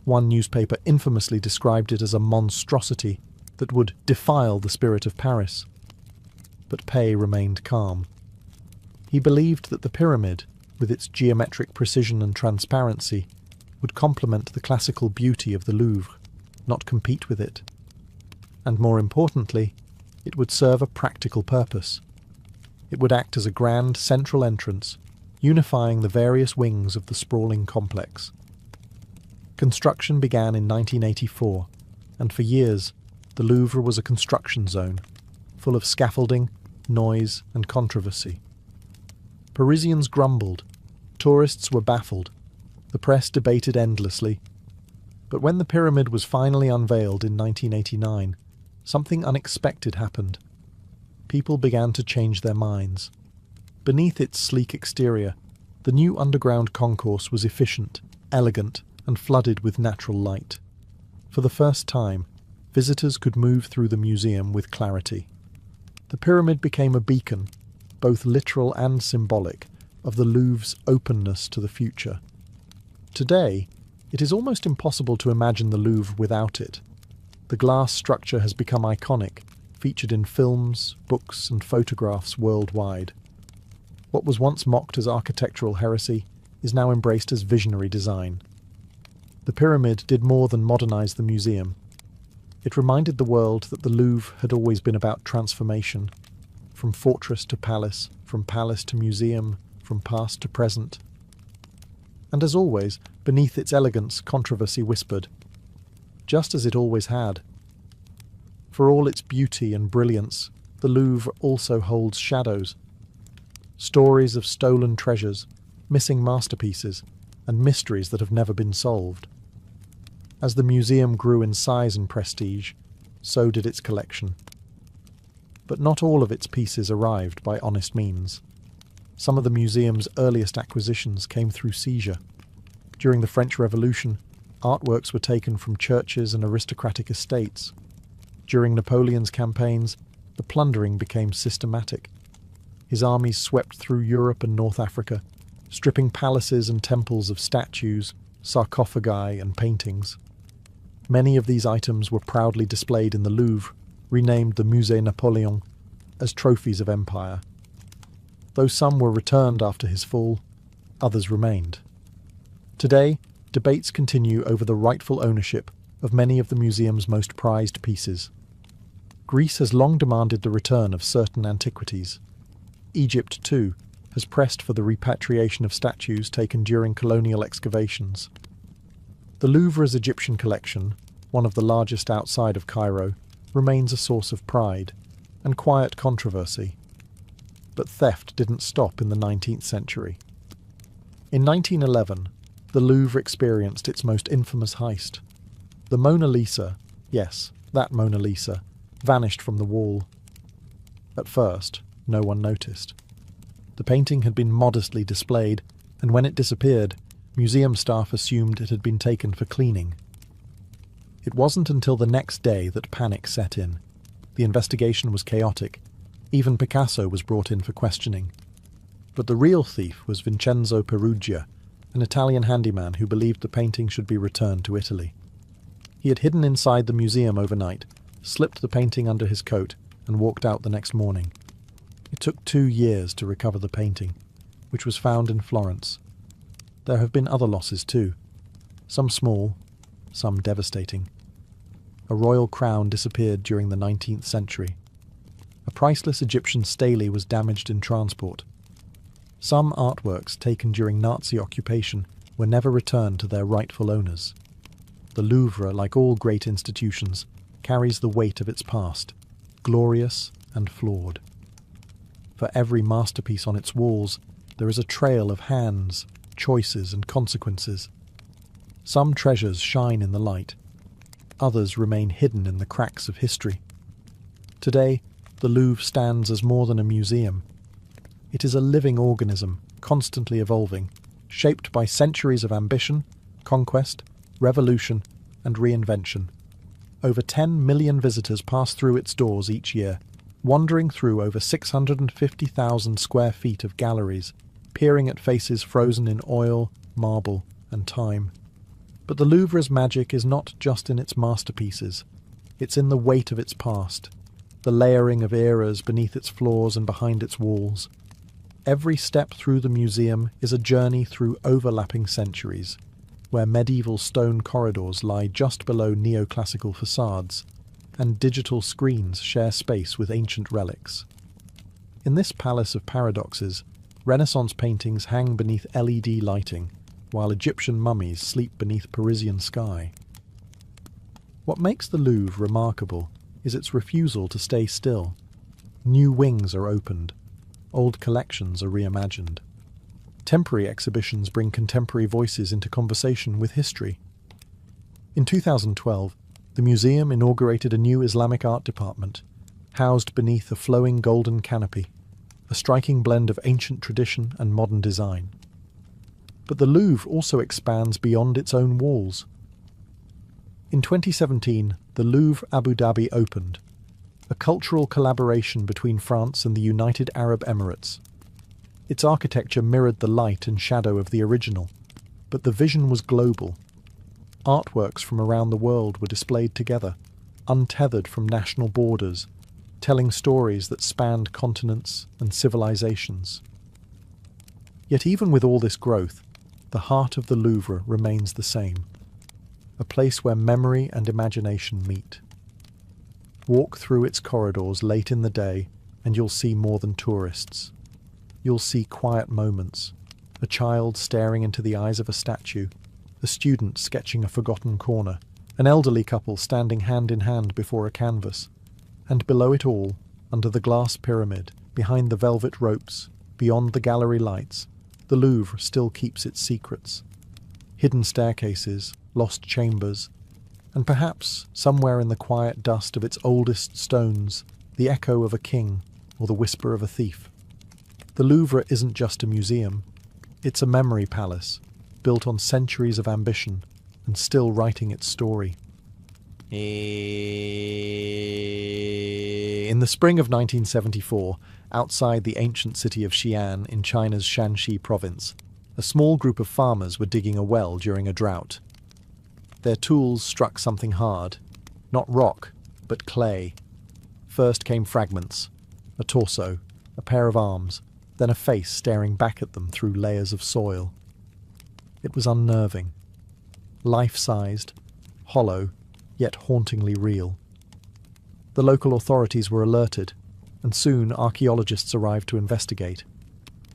One newspaper infamously described it as a monstrosity that would defile the spirit of Paris. But Pei remained calm. He believed that the pyramid, with its geometric precision and transparency, would complement the classical beauty of the Louvre, not compete with it. And more importantly, it would serve a practical purpose. It would act as a grand central entrance, unifying the various wings of the sprawling complex. Construction began in 1984, and for years, the Louvre was a construction zone, full of scaffolding, noise, and controversy. Parisians grumbled, tourists were baffled, the press debated endlessly. But when the pyramid was finally unveiled in 1989, something unexpected happened. People began to change their minds. Beneath its sleek exterior, the new underground concourse was efficient, elegant, and flooded with natural light. For the first time, visitors could move through the museum with clarity. The pyramid became a beacon, both literal and symbolic, of the Louvre's openness to the future. Today, it is almost impossible to imagine the Louvre without it. The glass structure has become iconic, featured in films, books, and photographs worldwide. What was once mocked as architectural heresy is now embraced as visionary design. The pyramid did more than modernize the museum. It reminded the world that the Louvre had always been about transformation, from fortress to palace, from palace to museum, from past to present. And as always, beneath its elegance, controversy whispered, just as it always had. For all its beauty and brilliance, the Louvre also holds shadows. Stories of stolen treasures, missing masterpieces, and mysteries that have never been solved. As the museum grew in size and prestige, so did its collection. But not all of its pieces arrived by honest means. Some of the museum's earliest acquisitions came through seizure. During the French Revolution, artworks were taken from churches and aristocratic estates. During Napoleon's campaigns, the plundering became systematic. His armies swept through Europe and North Africa, stripping palaces and temples of statues, sarcophagi, and paintings. Many of these items were proudly displayed in the Louvre, renamed the Musée Napoléon, as trophies of empire. Though some were returned after his fall, others remained. Today, debates continue over the rightful ownership of many of the museum's most prized pieces. Greece has long demanded the return of certain antiquities. Egypt, too, has pressed for the repatriation of statues taken during colonial excavations. The Louvre's Egyptian collection, one of the largest outside of Cairo, remains a source of pride and quiet controversy. But theft didn't stop in the 19th century. In 1911, the Louvre experienced its most infamous heist. The Mona Lisa, yes, that Mona Lisa, vanished from the wall. At first, no one noticed. The painting had been modestly displayed, and when it disappeared, museum staff assumed it had been taken for cleaning. It wasn't until the next day that panic set in. The investigation was chaotic. Even Picasso was brought in for questioning. But the real thief was Vincenzo Peruggia, an Italian handyman who believed the painting should be returned to Italy. He had hidden inside the museum overnight, slipped the painting under his coat, and walked out the next morning. It took 2 years to recover the painting, which was found in Florence. There have been other losses too, some small, some devastating. A royal crown disappeared during the 19th century. A priceless Egyptian stele was damaged in transport. Some artworks taken during Nazi occupation were never returned to their rightful owners. The Louvre, like all great institutions, carries the weight of its past, glorious and flawed. For every masterpiece on its walls, there is a trail of hands, choices, and consequences. Some treasures shine in the light. Others remain hidden in the cracks of history. Today, the Louvre stands as more than a museum. It is a living organism, constantly evolving, shaped by centuries of ambition, conquest, revolution, and reinvention. Over 10 million visitors pass through its doors each year, wandering through over 650,000 square feet of galleries, peering at faces frozen in oil, marble, and time. But the Louvre's magic is not just in its masterpieces. It's in the weight of its past, the layering of eras beneath its floors and behind its walls. Every step through the museum is a journey through overlapping centuries, where medieval stone corridors lie just below neoclassical facades, and digital screens share space with ancient relics. In this palace of paradoxes, Renaissance paintings hang beneath LED lighting, while Egyptian mummies sleep beneath Parisian sky. What makes the Louvre remarkable is its refusal to stay still. New wings are opened. Old collections are reimagined. Temporary exhibitions bring contemporary voices into conversation with history. In 2012, the museum inaugurated a new Islamic art department, housed beneath a flowing golden canopy, a striking blend of ancient tradition and modern design. But the Louvre also expands beyond its own walls. In 2017, the Louvre Abu Dhabi opened, a cultural collaboration between France and the United Arab Emirates. Its architecture mirrored the light and shadow of the original, but the vision was global. Artworks from around the world were displayed together, untethered from national borders, telling stories that spanned continents and civilizations. Yet even with all this growth, the heart of the Louvre remains the same, a place where memory and imagination meet. Walk through its corridors late in the day and you'll see more than tourists. You'll see quiet moments, a child staring into the eyes of a statue, a student sketching a forgotten corner, an elderly couple standing hand in hand before a canvas. And below it all, under the glass pyramid, behind the velvet ropes, beyond the gallery lights, the Louvre still keeps its secrets. Hidden staircases, lost chambers, and perhaps, somewhere in the quiet dust of its oldest stones, the echo of a king or the whisper of a thief. The Louvre isn't just a museum. It's a memory palace, built on centuries of ambition and still writing its story. In the spring of 1974, outside the ancient city of Xi'an in China's Shanxi province, a small group of farmers were digging a well during a drought. Their tools struck something hard, not rock, but clay. First came fragments, a torso, a pair of arms, then a face staring back at them through layers of soil. It was unnerving, life-sized, hollow, yet hauntingly real. The local authorities were alerted, and soon archaeologists arrived to investigate.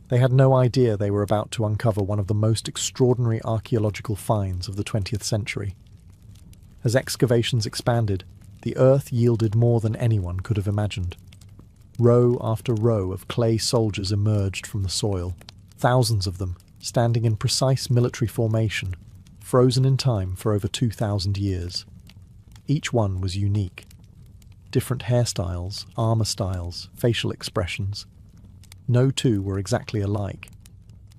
They had no idea they were about to uncover one of the most extraordinary archaeological finds of the 20th century. As excavations expanded, the earth yielded more than anyone could have imagined. Row after row of clay soldiers emerged from the soil, thousands of them standing in precise military formation, frozen in time for over 2,000 years. Each one was unique. Different hairstyles, armor styles, facial expressions. No two were exactly alike.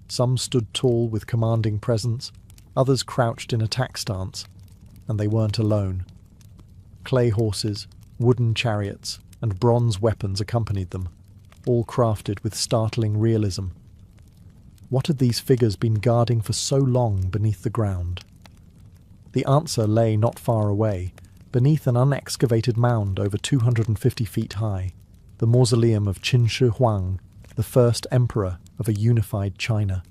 Some stood tall with commanding presence, others crouched in attack stance, and they weren't alone. Clay horses, wooden chariots, and bronze weapons accompanied them, all crafted with startling realism. What had these figures been guarding for so long beneath the ground? The answer lay not far away, beneath an unexcavated mound over 250 feet high, the mausoleum of Qin Shi Huang, the first emperor of a unified China.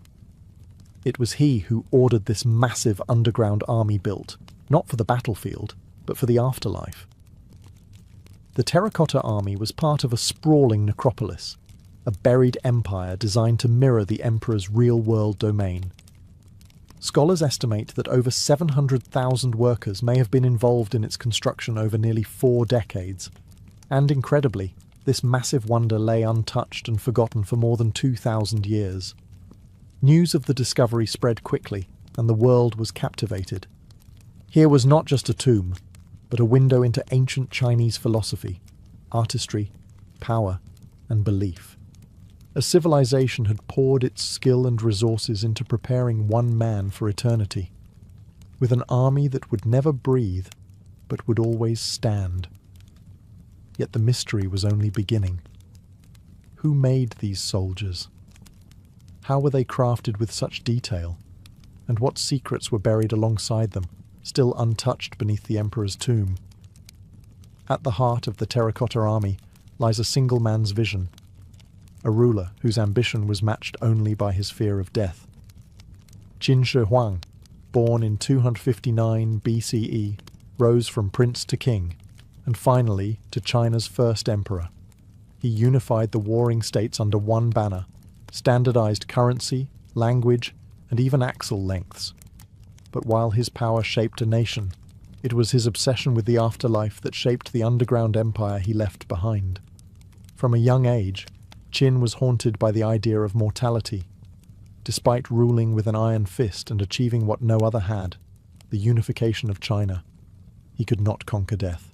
It was he who ordered this massive underground army built, not for the battlefield, but for the afterlife. The Terracotta Army was part of a sprawling necropolis, a buried empire designed to mirror the emperor's real-world domain. Scholars estimate that over 700,000 workers may have been involved in its construction over nearly 4 decades, and incredibly, this massive wonder lay untouched and forgotten for more than 2,000 years. News of the discovery spread quickly, and the world was captivated. Here was not just a tomb, but a window into ancient Chinese philosophy, artistry, power, and belief. A civilization had poured its skill and resources into preparing one man for eternity, with an army that would never breathe, but would always stand. Yet the mystery was only beginning. Who made these soldiers? How were they crafted with such detail? And what secrets were buried alongside them, still untouched beneath the emperor's tomb? At the heart of the Terracotta Army lies a single man's vision, a ruler whose ambition was matched only by his fear of death. Qin Shi Huang, born in 259 BCE, rose from prince to king, and finally to China's first emperor. He unified the warring states under one banner, standardized currency, language, and even axle lengths. But while his power shaped a nation, it was his obsession with the afterlife that shaped the underground empire he left behind. From a young age, Qin was haunted by the idea of mortality. Despite ruling with an iron fist and achieving what no other had, the unification of China, he could not conquer death.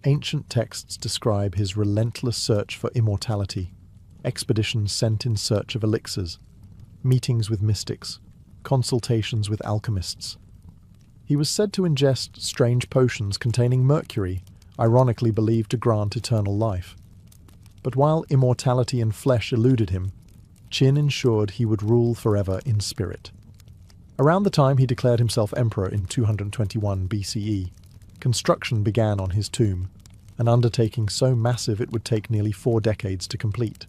Ancient texts describe his relentless search for immortality, expeditions sent in search of elixirs, meetings with mystics, consultations with alchemists. He was said to ingest strange potions containing mercury, ironically believed to grant eternal life. But while immortality in flesh eluded him, Qin ensured he would rule forever in spirit. Around the time he declared himself emperor in 221 BCE, construction began on his tomb, an undertaking so massive it would take nearly 4 decades to complete.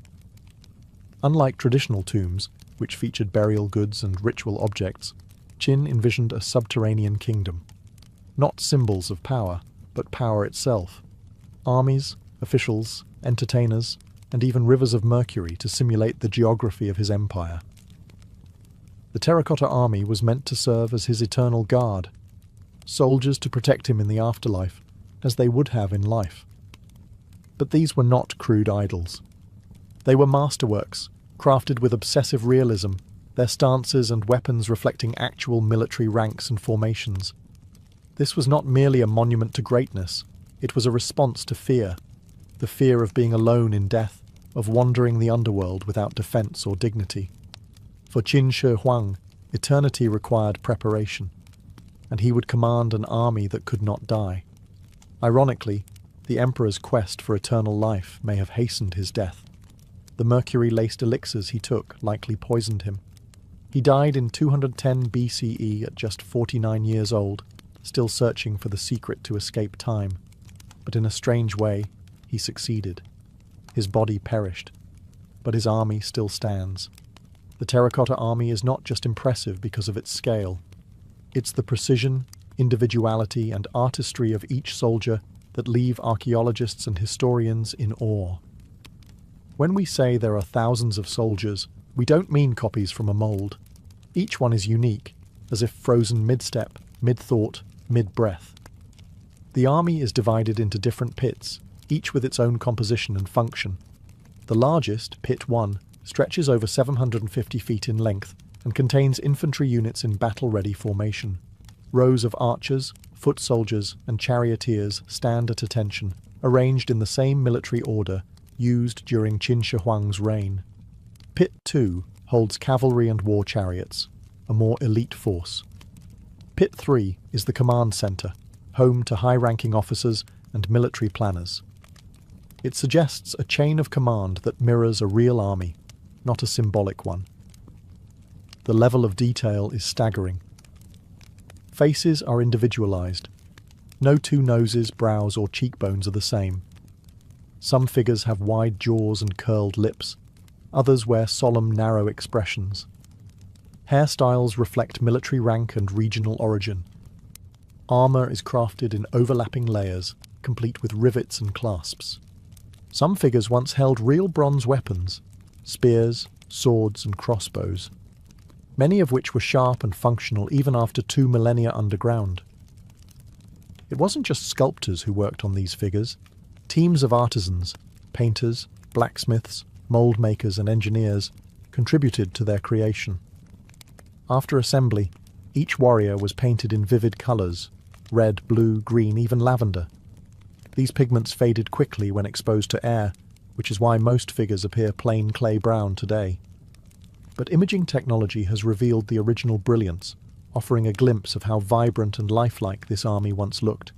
Unlike traditional tombs, which featured burial goods and ritual objects, Qin envisioned a subterranean kingdom. Not symbols of power, but power itself. Armies, officials, entertainers, and even rivers of mercury to simulate the geography of his empire. The Terracotta Army was meant to serve as his eternal guard, soldiers to protect him in the afterlife, as they would have in life. But these were not crude idols. They were masterworks, crafted with obsessive realism, their stances and weapons reflecting actual military ranks and formations. This was not merely a monument to greatness, it was a response to fear. The fear of being alone in death, of wandering the underworld without defense or dignity. For Qin Shi Huang, eternity required preparation, and he would command an army that could not die. Ironically, the emperor's quest for eternal life may have hastened his death. The mercury-laced elixirs he took likely poisoned him. He died in 210 BCE at just 49 years old, still searching for the secret to escape time. But in a strange way, he succeeded. His body perished, but his army still stands. The Terracotta Army is not just impressive because of its scale. It's the precision, individuality, and artistry of each soldier that leave archaeologists and historians in awe. When we say there are thousands of soldiers, we don't mean copies from a mold. Each one is unique, as if frozen mid-step, mid-thought, mid-breath. The army is divided into different pits, each with its own composition and function. The largest, Pit 1, stretches over 750 feet in length and contains infantry units in battle-ready formation. Rows of archers, foot soldiers, and charioteers stand at attention, arranged in the same military order used during Qin Shi Huang's reign. Pit 2 holds cavalry and war chariots, a more elite force. Pit 3 is the command center, home to high-ranking officers and military planners. It suggests a chain of command that mirrors a real army, not a symbolic one. The level of detail is staggering. Faces are individualized. No two noses, brows, or cheekbones are the same. Some figures have wide jaws and curled lips. Others wear solemn, narrow expressions. Hairstyles reflect military rank and regional origin. Armor is crafted in overlapping layers, complete with rivets and clasps. Some figures once held real bronze weapons, spears, swords, and crossbows, many of which were sharp and functional even after 2 millennia underground. It wasn't just sculptors who worked on these figures. Teams of artisans, painters, blacksmiths, mold makers, and engineers contributed to their creation. After assembly, each warrior was painted in vivid colours: red, blue, green, even lavender. These pigments faded quickly when exposed to air, which is why most figures appear plain clay brown today. But imaging technology has revealed the original brilliance, offering a glimpse of how vibrant and lifelike this army once looked.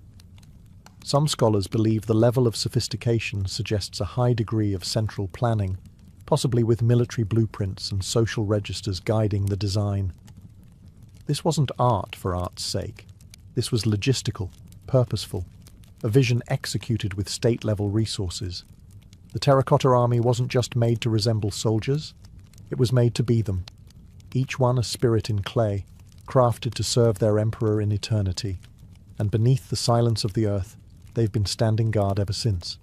Some scholars believe the level of sophistication suggests a high degree of central planning, possibly with military blueprints and social registers guiding the design. This wasn't art for art's sake. This was logistical, purposeful, a vision executed with state-level resources. The terracotta army wasn't just made to resemble soldiers, it was made to be them, each one a spirit in clay, crafted to serve their emperor in eternity. And beneath the silence of the earth, they've been standing guard ever since.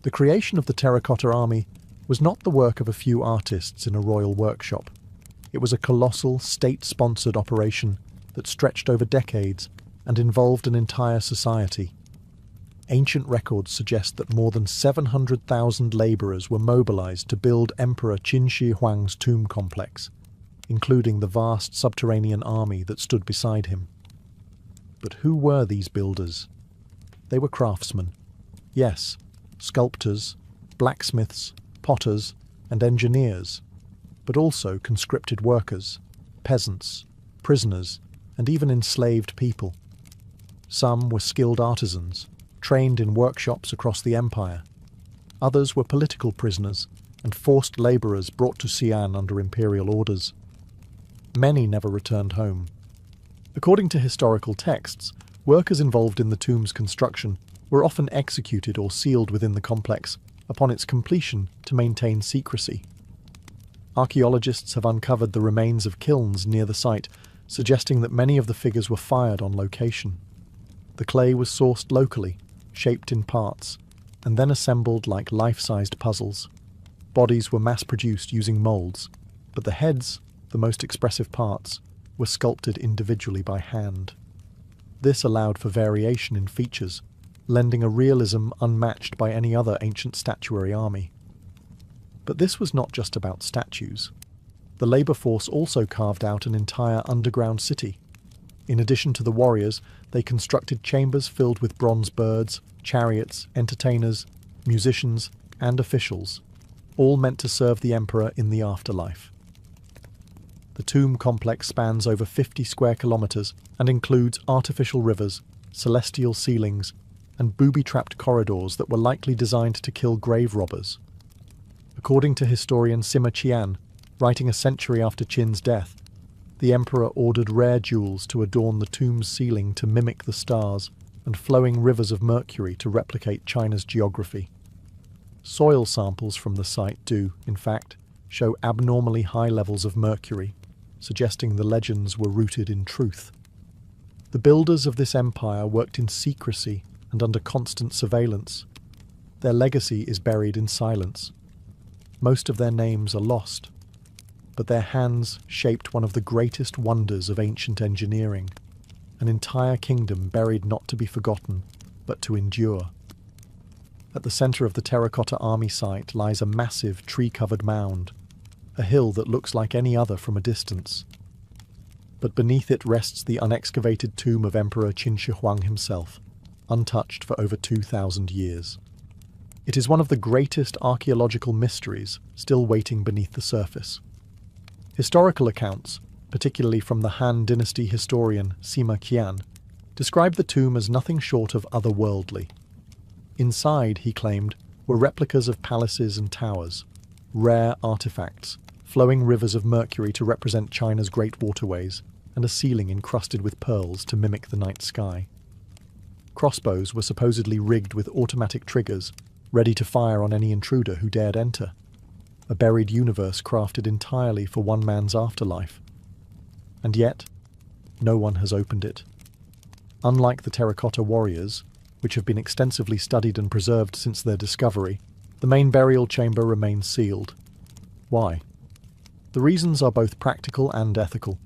The creation of the terracotta army was not the work of a few artists in a royal workshop. It was a colossal, state-sponsored operation that stretched over decades and involved an entire society. Ancient records suggest that more than 700,000 labourers were mobilised to build Emperor Qin Shi Huang's tomb complex, including the vast subterranean army that stood beside him. But who were these builders? They were craftsmen. Yes, sculptors, blacksmiths, potters, and engineers, but also conscripted workers, peasants, prisoners, and even enslaved people. Some were skilled artisans, trained in workshops across the empire. Others were political prisoners and forced labourers brought to Xi'an under imperial orders. Many never returned home. According to historical texts, workers involved in the tomb's construction were often executed or sealed within the complex upon its completion to maintain secrecy. Archaeologists have uncovered the remains of kilns near the site, suggesting that many of the figures were fired on location. The clay was sourced locally, shaped in parts, and then assembled like life-sized puzzles. Bodies were mass-produced using moulds, but the heads, the most expressive parts, were sculpted individually by hand. This allowed for variation in features, lending a realism unmatched by any other ancient statuary army. But this was not just about statues. The labour force also carved out an entire underground city. In addition to the warriors, they constructed chambers filled with bronze birds, chariots, entertainers, musicians, and officials, all meant to serve the emperor in the afterlife. The tomb complex spans over 50 square kilometres and includes artificial rivers, celestial ceilings, and booby-trapped corridors that were likely designed to kill grave robbers. According to historian Sima Qian, writing a century after Qin's death, the emperor ordered rare jewels to adorn the tomb's ceiling to mimic the stars, and flowing rivers of mercury to replicate China's geography. Soil samples from the site do, in fact, show abnormally high levels of mercury, suggesting the legends were rooted in truth. The builders of this empire worked in secrecy and under constant surveillance. Their legacy is buried in silence. Most of their names are lost, but their hands shaped one of the greatest wonders of ancient engineering, an entire kingdom buried not to be forgotten, but to endure. At the centre of the terracotta army site lies a massive tree-covered mound, a hill that looks like any other from a distance. But beneath it rests the unexcavated tomb of Emperor Qin Shi Huang himself, untouched for over 2,000 years. It is one of the greatest archaeological mysteries still waiting beneath the surface. Historical accounts, particularly from the Han Dynasty historian Sima Qian, describe the tomb as nothing short of otherworldly. Inside, he claimed, were replicas of palaces and towers, rare artifacts, flowing rivers of mercury to represent China's great waterways, and a ceiling encrusted with pearls to mimic the night sky. Crossbows were supposedly rigged with automatic triggers, ready to fire on any intruder who dared enter. A buried universe crafted entirely for one man's afterlife. And yet, no one has opened it. Unlike the terracotta warriors, which have been extensively studied and preserved since their discovery, the main burial chamber remains sealed. Why? The reasons are both practical and ethical.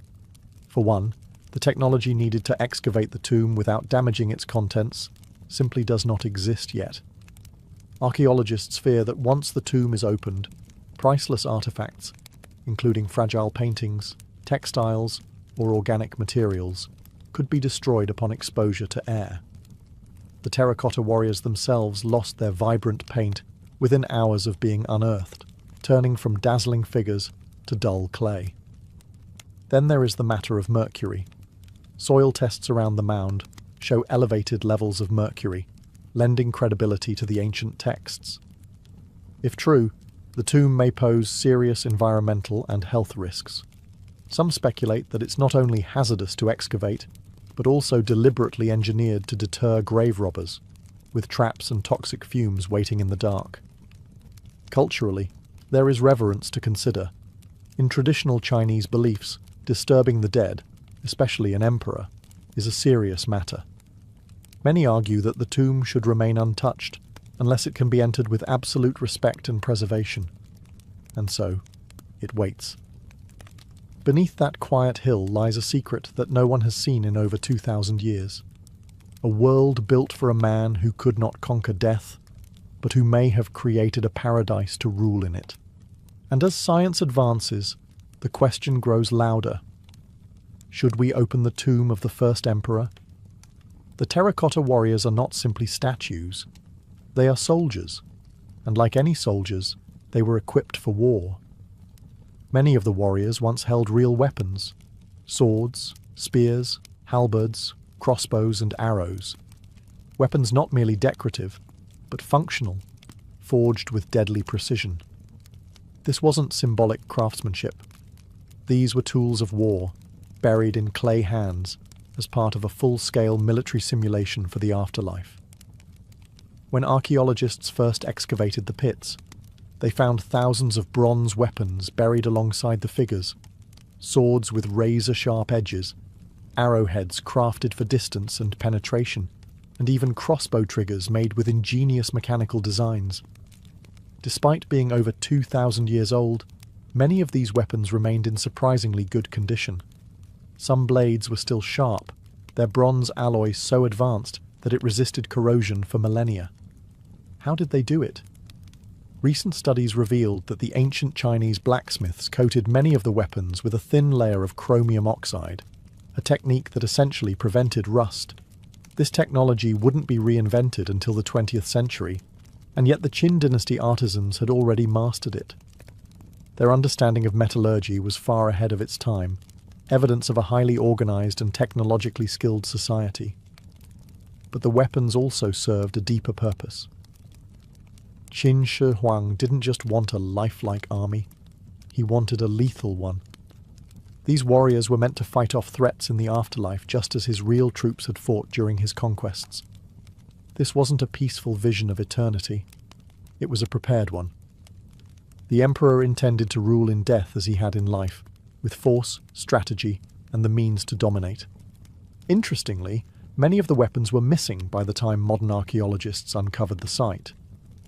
For one, the technology needed to excavate the tomb without damaging its contents simply does not exist yet. Archaeologists fear that once the tomb is opened, priceless artifacts, including fragile paintings, textiles, or organic materials, could be destroyed upon exposure to air. The terracotta warriors themselves lost their vibrant paint within hours of being unearthed, turning from dazzling figures to dull clay. Then there is the matter of mercury. Soil tests around the mound show elevated levels of mercury, lending credibility to the ancient texts. If true, the tomb may pose serious environmental and health risks. Some speculate that it's not only hazardous to excavate, but also deliberately engineered to deter grave robbers, with traps and toxic fumes waiting in the dark. Culturally, there is reverence to consider. In traditional Chinese beliefs, disturbing the dead, especially an emperor, is a serious matter. Many argue that the tomb should remain untouched, unless it can be entered with absolute respect and preservation. And so, it waits. Beneath that quiet hill lies a secret that no one has seen in over 2,000 years. A world built for a man who could not conquer death, but who may have created a paradise to rule in it. And as science advances, the question grows louder. Should we open the tomb of the first emperor? The terracotta warriors are not simply statues. They are soldiers, and like any soldiers, they were equipped for war. Many of the warriors once held real weapons: swords, spears, halberds, crossbows, and arrows. Weapons not merely decorative, but functional, forged with deadly precision. This wasn't symbolic craftsmanship. These were tools of war, buried in clay hands as part of a full-scale military simulation for the afterlife. When archaeologists first excavated the pits, they found thousands of bronze weapons buried alongside the figures, swords with razor-sharp edges, arrowheads crafted for distance and penetration, and even crossbow triggers made with ingenious mechanical designs. Despite being over 2,000 years old, many of these weapons remained in surprisingly good condition. Some blades were still sharp, their bronze alloy so advanced that it resisted corrosion for millennia. How did they do it? Recent studies revealed that the ancient Chinese blacksmiths coated many of the weapons with a thin layer of chromium oxide, a technique that essentially prevented rust. This technology wouldn't be reinvented until the 20th century, and yet the Qin dynasty artisans had already mastered it. Their understanding of metallurgy was far ahead of its time, evidence of a highly organized and technologically skilled society. But the weapons also served a deeper purpose. Qin Shi Huang didn't just want a lifelike army, he wanted a lethal one. These warriors were meant to fight off threats in the afterlife just as his real troops had fought during his conquests. This wasn't a peaceful vision of eternity, it was a prepared one. The emperor intended to rule in death as he had in life, with force, strategy, and the means to dominate. Interestingly, many of the weapons were missing by the time modern archaeologists uncovered the site.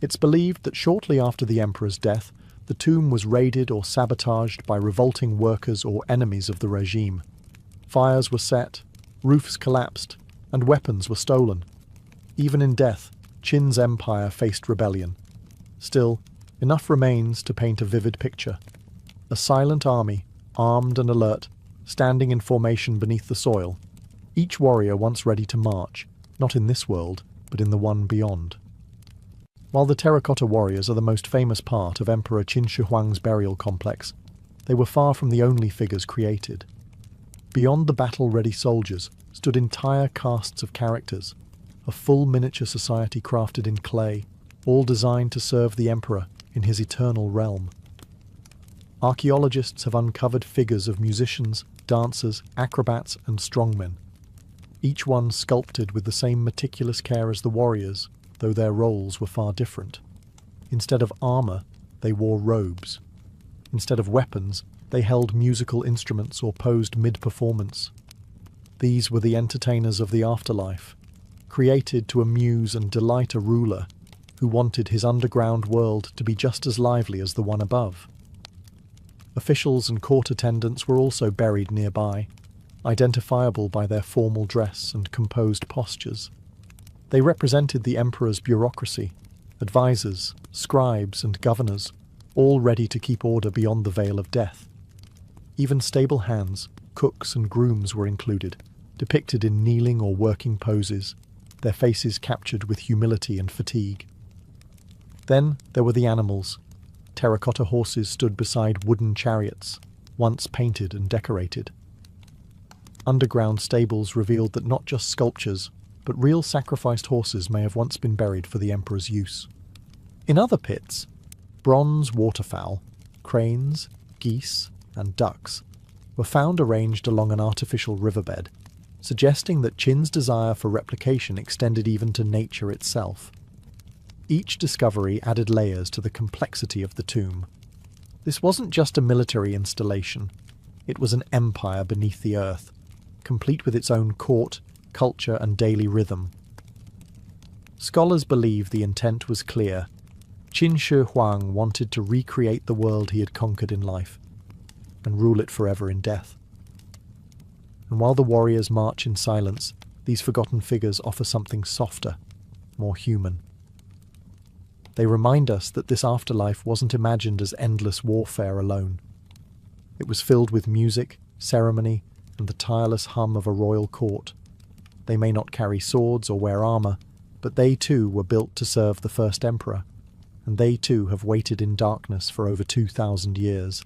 It's believed that shortly after the emperor's death, the tomb was raided or sabotaged by revolting workers or enemies of the regime. Fires were set, roofs collapsed, and weapons were stolen. Even in death, Qin's empire faced rebellion. Still, enough remains to paint a vivid picture. A silent army, armed and alert, standing in formation beneath the soil, each warrior once ready to march, not in this world, but in the one beyond. While the terracotta warriors are the most famous part of Emperor Qin Shi Huang's burial complex, they were far from the only figures created. Beyond the battle-ready soldiers stood entire casts of characters, a full miniature society crafted in clay, all designed to serve the emperor in his eternal realm. Archaeologists have uncovered figures of musicians, dancers, acrobats, and strongmen, each one sculpted with the same meticulous care as the warriors, though their roles were far different. Instead of armor, they wore robes. Instead of weapons, they held musical instruments or posed mid-performance. These were the entertainers of the afterlife, created to amuse and delight a ruler who wanted his underground world to be just as lively as the one above. Officials and court attendants were also buried nearby, identifiable by their formal dress and composed postures. They represented the emperor's bureaucracy, advisors, scribes, and governors, all ready to keep order beyond the veil of death. Even stable hands, cooks, and grooms were included, depicted in kneeling or working poses, their faces captured with humility and fatigue. Then there were the animals. Terracotta horses stood beside wooden chariots, once painted and decorated. Underground stables revealed that not just sculptures, but real sacrificed horses may have once been buried for the emperor's use. In other pits, bronze waterfowl, cranes, geese, and ducks were found arranged along an artificial riverbed, suggesting that Qin's desire for replication extended even to nature itself. Each discovery added layers to the complexity of the tomb. This wasn't just a military installation, it was an empire beneath the earth, complete with its own court, culture, and daily rhythm. Scholars believe the intent was clear. Qin Shi Huang wanted to recreate the world he had conquered in life, and rule it forever in death. And while the warriors march in silence, these forgotten figures offer something softer, more human. They remind us that this afterlife wasn't imagined as endless warfare alone. It was filled with music, ceremony, and the tireless hum of a royal court. They may not carry swords or wear armor, but they too were built to serve the first emperor, and they too have waited in darkness for over 2,000 years.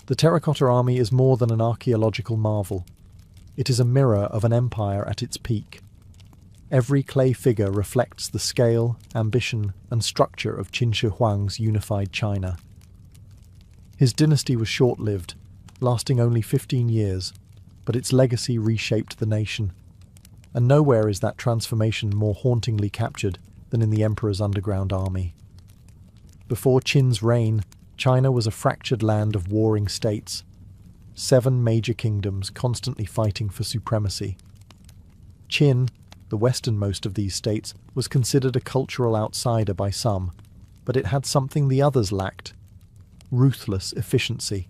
The Terracotta Army is more than an archaeological marvel. It is a mirror of an empire at its peak. Every clay figure reflects the scale, ambition, and structure of Qin Shi Huang's unified China. His dynasty was short-lived, lasting only 15 years, but its legacy reshaped the nation. And nowhere is that transformation more hauntingly captured than in the emperor's underground army. Before Qin's reign, China was a fractured land of warring states, 7 major kingdoms constantly fighting for supremacy. Qin, the westernmost of these states, was considered a cultural outsider by some, but it had something the others lacked: ruthless efficiency.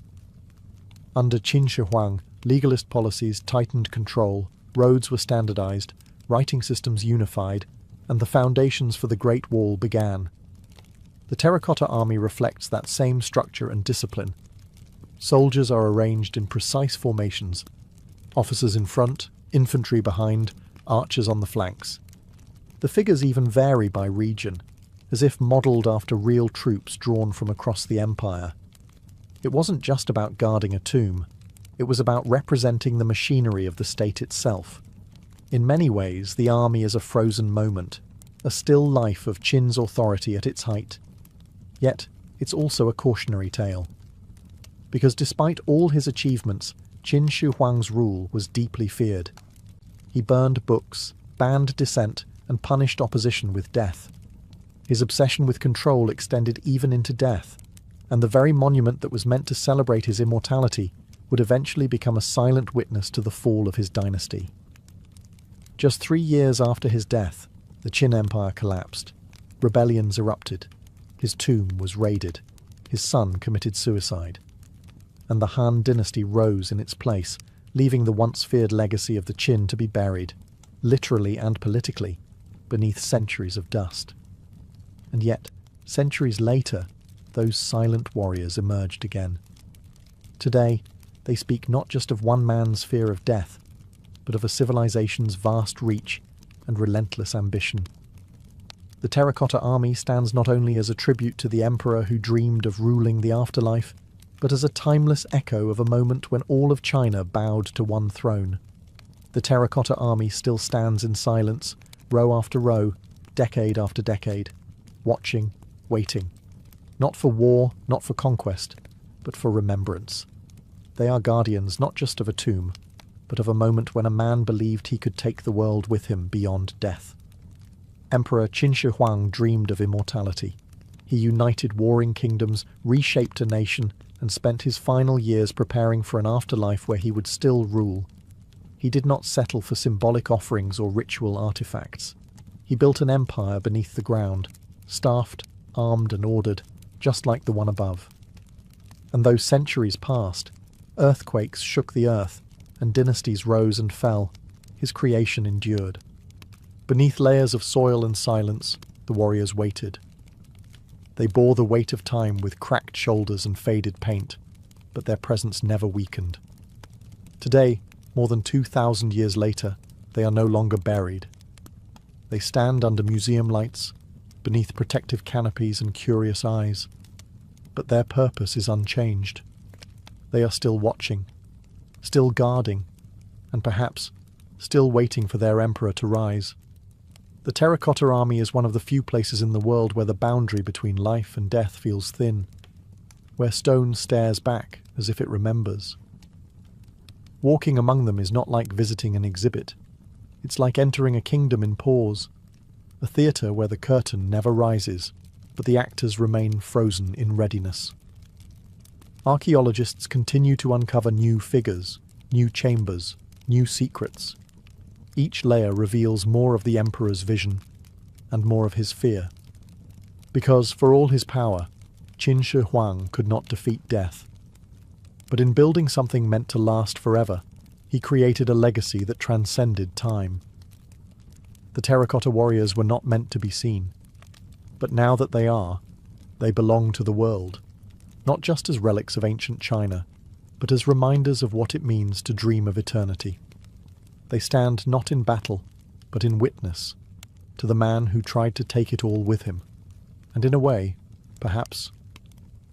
Under Qin Shi Huang, legalist policies tightened control, roads were standardized, writing systems unified, and the foundations for the Great Wall began. The Terracotta Army reflects that same structure and discipline. Soldiers are arranged in precise formations: officers in front, infantry behind, archers on the flanks. The figures even vary by region, as if modelled after real troops drawn from across the empire. It wasn't just about guarding a tomb, it was about representing the machinery of the state itself. In many ways, the army is a frozen moment, a still life of Qin's authority at its height. Yet, it's also a cautionary tale. Because despite all his achievements, Qin Shi Huang's rule was deeply feared. He burned books, banned dissent, and punished opposition with death. His obsession with control extended even into death, and the very monument that was meant to celebrate his immortality would eventually become a silent witness to the fall of his dynasty. Just 3 years after his death, the Qin Empire collapsed. Rebellions erupted. His tomb was raided. His son committed suicide. And the Han dynasty rose in its place, leaving the once feared legacy of the Qin to be buried, literally and politically, beneath centuries of dust. And yet, centuries later, those silent warriors emerged again. Today, they speak not just of one man's fear of death, but of a civilization's vast reach and relentless ambition. The Terracotta Army stands not only as a tribute to the emperor who dreamed of ruling the afterlife, but as a timeless echo of a moment when all of China bowed to one throne. The Terracotta Army still stands in silence, row after row, decade after decade, watching, waiting. Not for war, not for conquest, but for remembrance. They are guardians not just of a tomb, but of a moment when a man believed he could take the world with him beyond death. Emperor Qin Shi Huang dreamed of immortality. He united warring kingdoms, reshaped a nation, and spent his final years preparing for an afterlife where he would still rule. He did not settle for symbolic offerings or ritual artifacts. He built an empire beneath the ground, staffed, armed and ordered, just like the one above. And though centuries passed, earthquakes shook the earth, and dynasties rose and fell, his creation endured. Beneath layers of soil and silence, the warriors waited. They bore the weight of time with cracked shoulders and faded paint, but their presence never weakened. Today, more than 2,000 years later, they are no longer buried. They stand under museum lights, beneath protective canopies and curious eyes. But their purpose is unchanged. They are still watching, still guarding, and perhaps still waiting for their emperor to rise. The Terracotta Army is one of the few places in the world where the boundary between life and death feels thin, where stone stares back as if it remembers. Walking among them is not like visiting an exhibit. It's like entering a kingdom in pause, a theatre where the curtain never rises, but the actors remain frozen in readiness. Archaeologists continue to uncover new figures, new chambers, new secrets. Each layer reveals more of the emperor's vision and more of his fear. Because, for all his power, Qin Shi Huang could not defeat death. But in building something meant to last forever, he created a legacy that transcended time. The terracotta warriors were not meant to be seen. But now that they are, they belong to the world, not just as relics of ancient China, but as reminders of what it means to dream of eternity. They stand not in battle, but in witness, to the man who tried to take it all with him. And in a way, perhaps,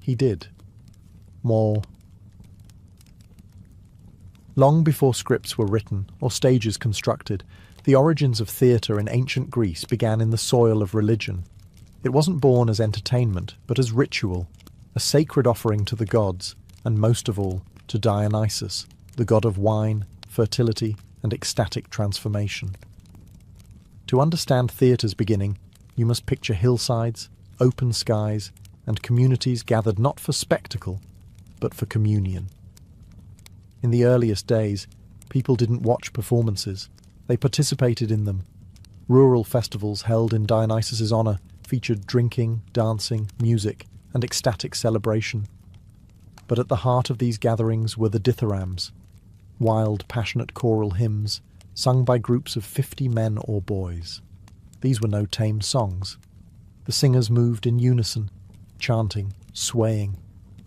he did. More. Long before scripts were written or stages constructed, the origins of theatre in ancient Greece began in the soil of religion. It wasn't born as entertainment, but as ritual, a sacred offering to the gods, and most of all, to Dionysus, the god of wine, fertility, and ecstatic transformation. To understand theatre's beginning, you must picture hillsides, open skies, and communities gathered not for spectacle, but for communion. In the earliest days, people didn't watch performances, they participated in them. Rural festivals held in Dionysus's honor featured drinking, dancing, music, and ecstatic celebration. But at the heart of these gatherings were the dithyrambs, wild, passionate choral hymns sung by groups of 50 men or boys. These were no tame songs. The singers moved in unison, chanting, swaying,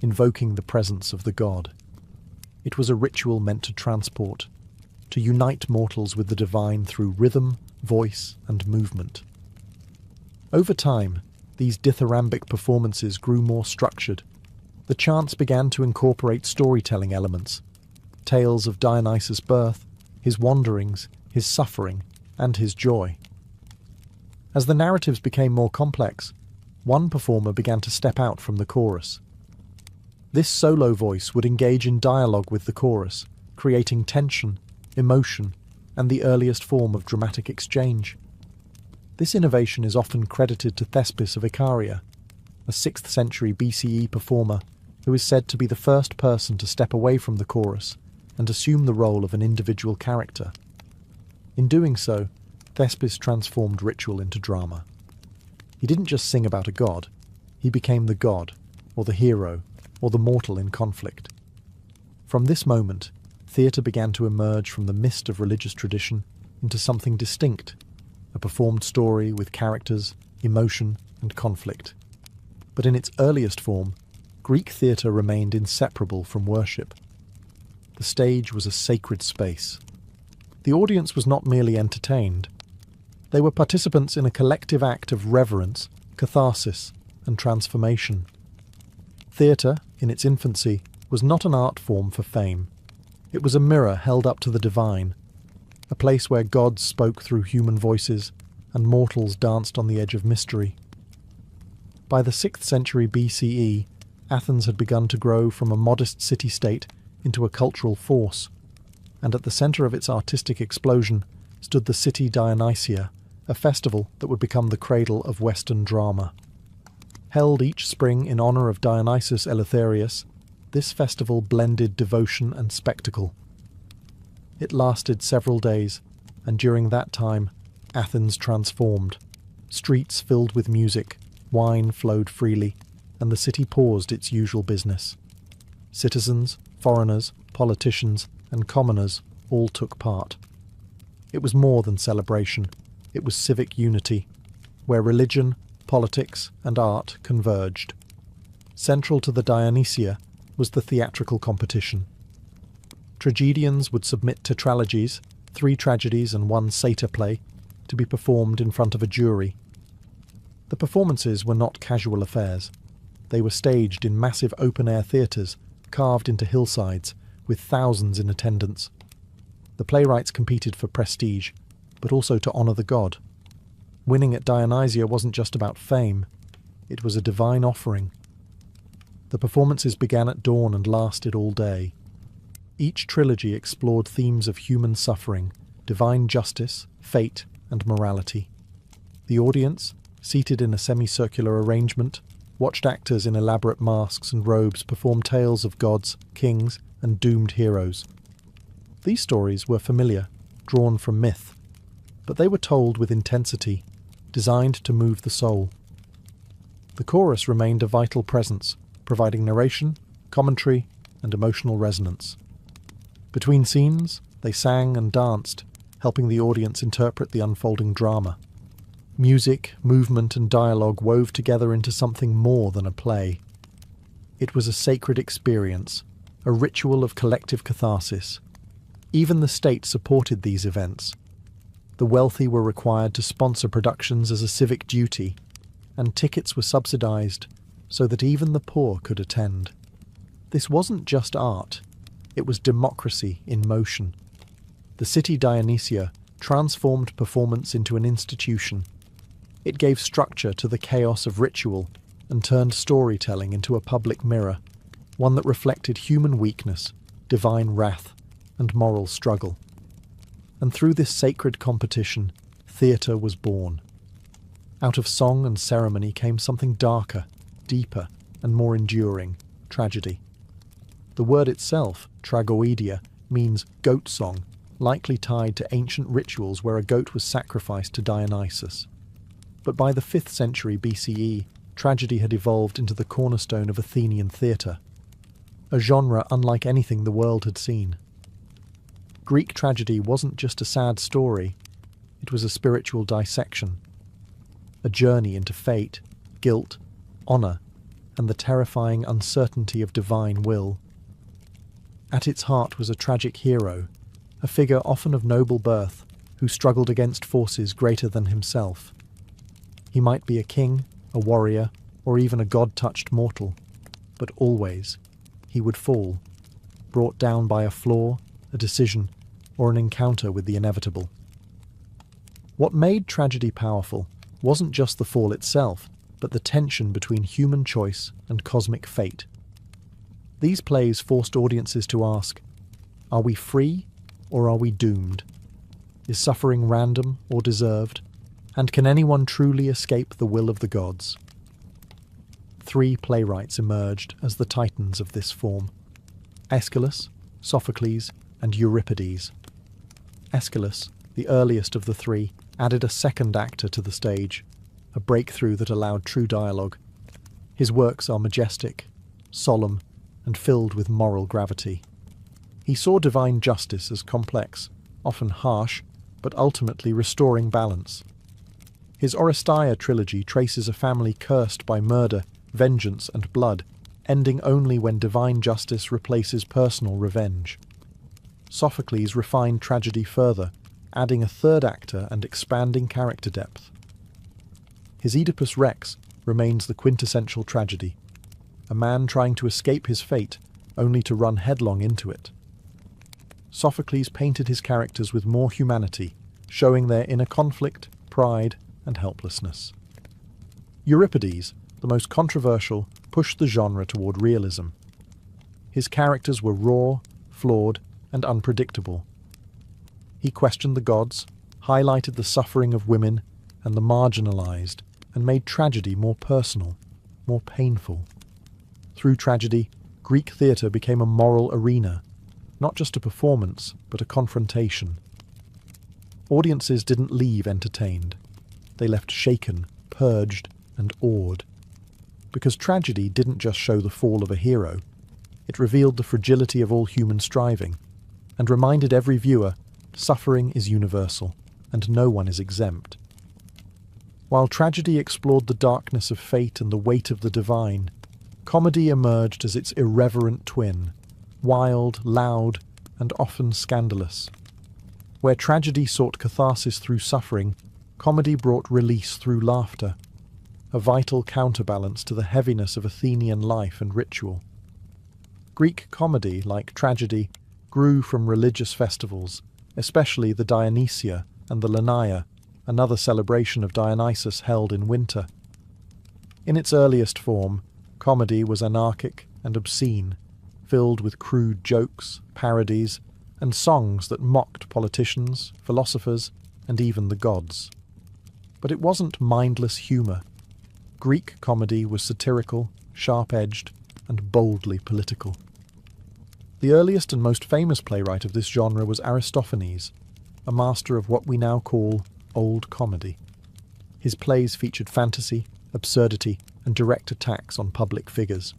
invoking the presence of the god. It was a ritual meant to transport, to unite mortals with the divine through rhythm, voice, and movement. Over time, these dithyrambic performances grew more structured. The chants began to incorporate storytelling elements, tales of Dionysus' birth, his wanderings, his suffering, and his joy. As the narratives became more complex, one performer began to step out from the chorus. This solo voice would engage in dialogue with the chorus, creating tension, emotion, and the earliest form of dramatic exchange. This innovation is often credited to Thespis of Icaria, a 6th century BCE performer who is said to be the first person to step away from the chorus and assume the role of an individual character. In doing so, Thespis transformed ritual into drama. He didn't just sing about a god, he became the god, or the hero, or the mortal in conflict. From this moment, theatre began to emerge from the mist of religious tradition into something distinct, a performed story with characters, emotion, and conflict. But in its earliest form, Greek theatre remained inseparable from worship. The stage was a sacred space. The audience was not merely entertained. They were participants in a collective act of reverence, catharsis, and transformation. Theatre, in its infancy, was not an art form for fame. It was a mirror held up to the divine, a place where gods spoke through human voices and mortals danced on the edge of mystery. By the 6th century BCE, Athens had begun to grow from a modest city-state into a cultural force, and at the centre of its artistic explosion stood the city Dionysia, a festival that would become the cradle of Western drama. Held each spring in honour of Dionysus Eleutherius, this festival blended devotion and spectacle. It lasted several days, and during that time, Athens transformed. Streets filled with music, wine flowed freely, and the city paused its usual business. Citizens, foreigners, politicians, and commoners all took part. It was more than celebration, it was civic unity, where religion, politics, and art converged. Central to the Dionysia was the theatrical competition. Tragedians would submit tetralogies, 3 tragedies and 1 satyr play, to be performed in front of a jury. The performances were not casual affairs. They were staged in massive open-air theatres, carved into hillsides, with thousands in attendance. The playwrights competed for prestige, but also to honour the god. Winning at Dionysia wasn't just about fame, it was a divine offering. The performances began at dawn and lasted all day. Each trilogy explored themes of human suffering, divine justice, fate, and morality. The audience, seated in a semicircular arrangement, watched actors in elaborate masks and robes perform tales of gods, kings, and doomed heroes. These stories were familiar, drawn from myth, but they were told with intensity, designed to move the soul. The chorus remained a vital presence, providing narration, commentary, and emotional resonance. Between scenes, they sang and danced, helping the audience interpret the unfolding drama. Music, movement, and dialogue wove together into something more than a play. It was a sacred experience, a ritual of collective catharsis. Even the state supported these events. The wealthy were required to sponsor productions as a civic duty, and tickets were subsidized so that even the poor could attend. This wasn't just art, it was democracy in motion. The city Dionysia transformed performance into an institution. It gave structure to the chaos of ritual and turned storytelling into a public mirror, one that reflected human weakness, divine wrath, and moral struggle. And through this sacred competition, theatre was born. Out of song and ceremony came something darker, deeper, and more enduring, tragedy. The word itself, tragoedia, means goat song, likely tied to ancient rituals where a goat was sacrificed to Dionysus. But by the 5th century BCE, tragedy had evolved into the cornerstone of Athenian theatre, a genre unlike anything the world had seen. Greek tragedy wasn't just a sad story, it was a spiritual dissection, a journey into fate, guilt, honour, and the terrifying uncertainty of divine will. At its heart was a tragic hero, a figure often of noble birth, who struggled against forces greater than himself. He might be a king, a warrior, or even a god-touched mortal, but always he would fall, brought down by a flaw, a decision, or an encounter with the inevitable. What made tragedy powerful wasn't just the fall itself, but the tension between human choice and cosmic fate. These plays forced audiences to ask, are we free or are we doomed? Is suffering random or deserved? And can anyone truly escape the will of the gods? 3 playwrights emerged as the titans of this form: Aeschylus, Sophocles, and Euripides. Aeschylus, the earliest of the 3, added a second actor to the stage, a breakthrough that allowed true dialogue. His works are majestic, solemn, and filled with moral gravity. He saw divine justice as complex, often harsh, but ultimately restoring balance. His Oresteia trilogy traces a family cursed by murder, vengeance, and blood, ending only when divine justice replaces personal revenge. Sophocles refined tragedy further, adding a third actor and expanding character depth. His Oedipus Rex remains the quintessential tragedy, a man trying to escape his fate, only to run headlong into it. Sophocles painted his characters with more humanity, showing their inner conflict, pride, and helplessness. Euripides, the most controversial, pushed the genre toward realism. His characters were raw, flawed, and unpredictable. He questioned the gods, highlighted the suffering of women and the marginalized, and made tragedy more personal, more painful. Through tragedy, Greek theatre became a moral arena, not just a performance, but a confrontation. Audiences didn't leave entertained. They left shaken, purged, and awed. Because tragedy didn't just show the fall of a hero, it revealed the fragility of all human striving, and reminded every viewer suffering is universal, and no one is exempt. While tragedy explored the darkness of fate and the weight of the divine, comedy emerged as its irreverent twin, wild, loud, and often scandalous. Where tragedy sought catharsis through suffering, comedy brought release through laughter, a vital counterbalance to the heaviness of Athenian life and ritual. Greek comedy, like tragedy, grew from religious festivals, especially the Dionysia and the Lenaea, another celebration of Dionysus held in winter. In its earliest form, comedy was anarchic and obscene, filled with crude jokes, parodies, and songs that mocked politicians, philosophers, and even the gods. But it wasn't mindless humour. Greek comedy was satirical, sharp-edged, and boldly political. The earliest and most famous playwright of this genre was Aristophanes, a master of what we now call old comedy. His plays featured fantasy, absurdity, and direct attacks on public figures.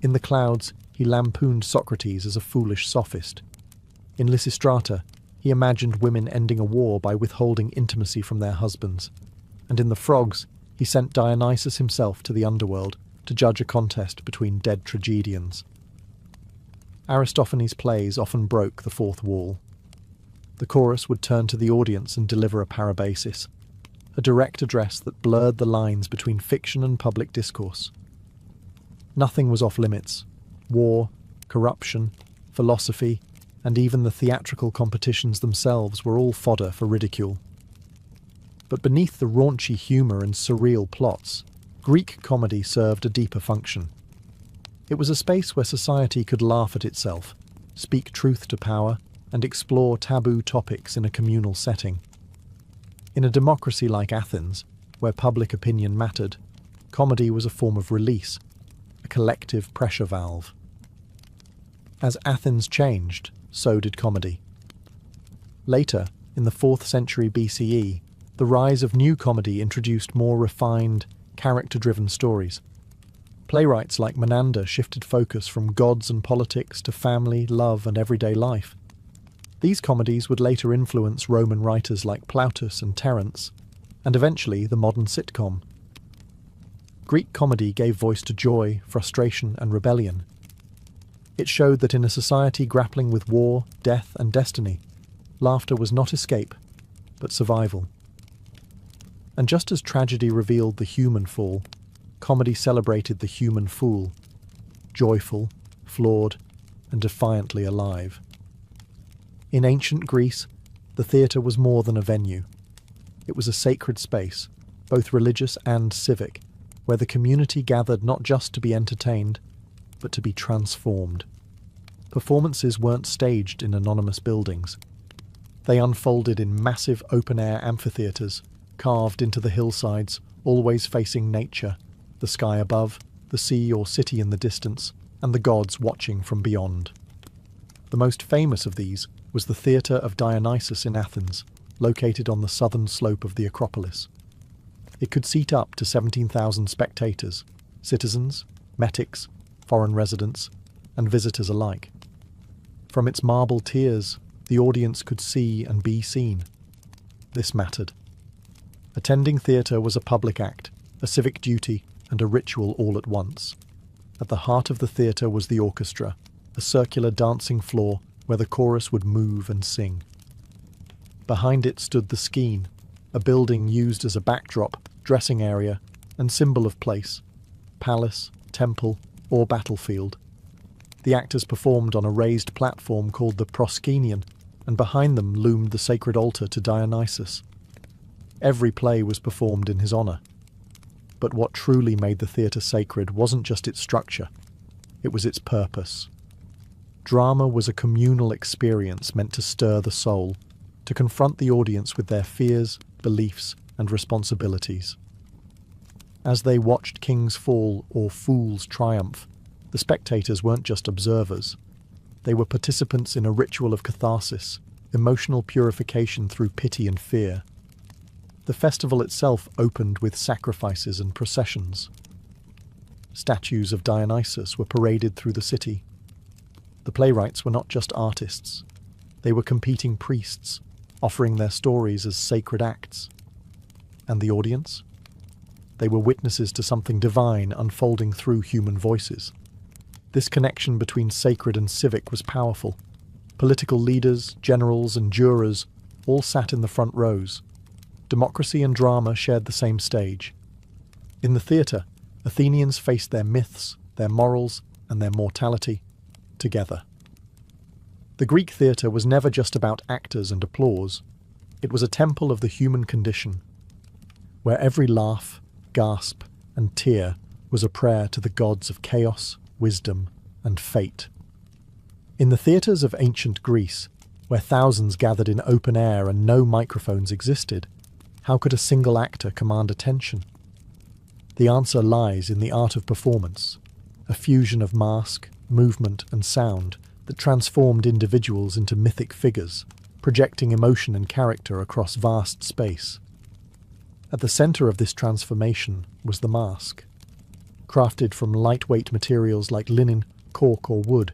In The Clouds, he lampooned Socrates as a foolish sophist. In Lysistrata, he imagined women ending a war by withholding intimacy from their husbands. And in The Frogs, he sent Dionysus himself to the underworld to judge a contest between dead tragedians. Aristophanes' plays often broke the fourth wall. The chorus would turn to the audience and deliver a parabasis, a direct address that blurred the lines between fiction and public discourse. Nothing was off limits. War, corruption, philosophy, and even the theatrical competitions themselves were all fodder for ridicule. But beneath the raunchy humour and surreal plots, Greek comedy served a deeper function. It was a space where society could laugh at itself, speak truth to power, and explore taboo topics in a communal setting. In a democracy like Athens, where public opinion mattered, comedy was a form of release, a collective pressure valve. As Athens changed, so did comedy. Later, in the 4th century BCE, the rise of new comedy introduced more refined, character-driven stories. Playwrights like Menander shifted focus from gods and politics to family, love, and everyday life. These comedies would later influence Roman writers like Plautus and Terence, and eventually the modern sitcom. Greek comedy gave voice to joy, frustration, and rebellion. It showed that in a society grappling with war, death, and destiny, laughter was not escape, but survival. And just as tragedy revealed the human fall, comedy celebrated the human fool, joyful, flawed, and defiantly alive. In ancient Greece, the theatre was more than a venue. It was a sacred space, both religious and civic, where the community gathered not just to be entertained, but to be transformed. Performances weren't staged in anonymous buildings. They unfolded in massive open-air amphitheatres, carved into the hillsides, always facing nature, the sky above, the sea or city in the distance, and the gods watching from beyond. The most famous of these was the Theatre of Dionysus in Athens, located on the southern slope of the Acropolis. It could seat up to 17,000 spectators, citizens, metics, foreign residents, and visitors alike. From its marble tiers, the audience could see and be seen. This mattered. Attending theatre was a public act, a civic duty, and a ritual all at once. At the heart of the theatre was the orchestra, a circular dancing floor where the chorus would move and sing. Behind it stood the skene, a building used as a backdrop, dressing area, and symbol of place, palace, temple, or battlefield. The actors performed on a raised platform called the proskenion, and behind them loomed the sacred altar to Dionysus. Every play was performed in his honour. But what truly made the theatre sacred wasn't just its structure, it was its purpose. Drama was a communal experience meant to stir the soul, to confront the audience with their fears, beliefs, and responsibilities. As they watched kings fall or fools triumph, the spectators weren't just observers. They were participants in a ritual of catharsis, emotional purification through pity and fear. The festival itself opened with sacrifices and processions. Statues of Dionysus were paraded through the city. The playwrights were not just artists. They were competing priests, offering their stories as sacred acts. And the audience? They were witnesses to something divine unfolding through human voices. This connection between sacred and civic was powerful. Political leaders, generals, and jurors all sat in the front rows. Democracy and drama shared the same stage. In the theatre, Athenians faced their myths, their morals, and their mortality together. The Greek theatre was never just about actors and applause. It was a temple of the human condition, where every laugh, gasp, and tear was a prayer to the gods of chaos, wisdom, and fate. In the theatres of ancient Greece, where thousands gathered in open air and no microphones existed, how could a single actor command attention? The answer lies in the art of performance, a fusion of mask, movement, and sound that transformed individuals into mythic figures, projecting emotion and character across vast space. At the centre of this transformation was the mask. Crafted from lightweight materials like linen, cork, or wood,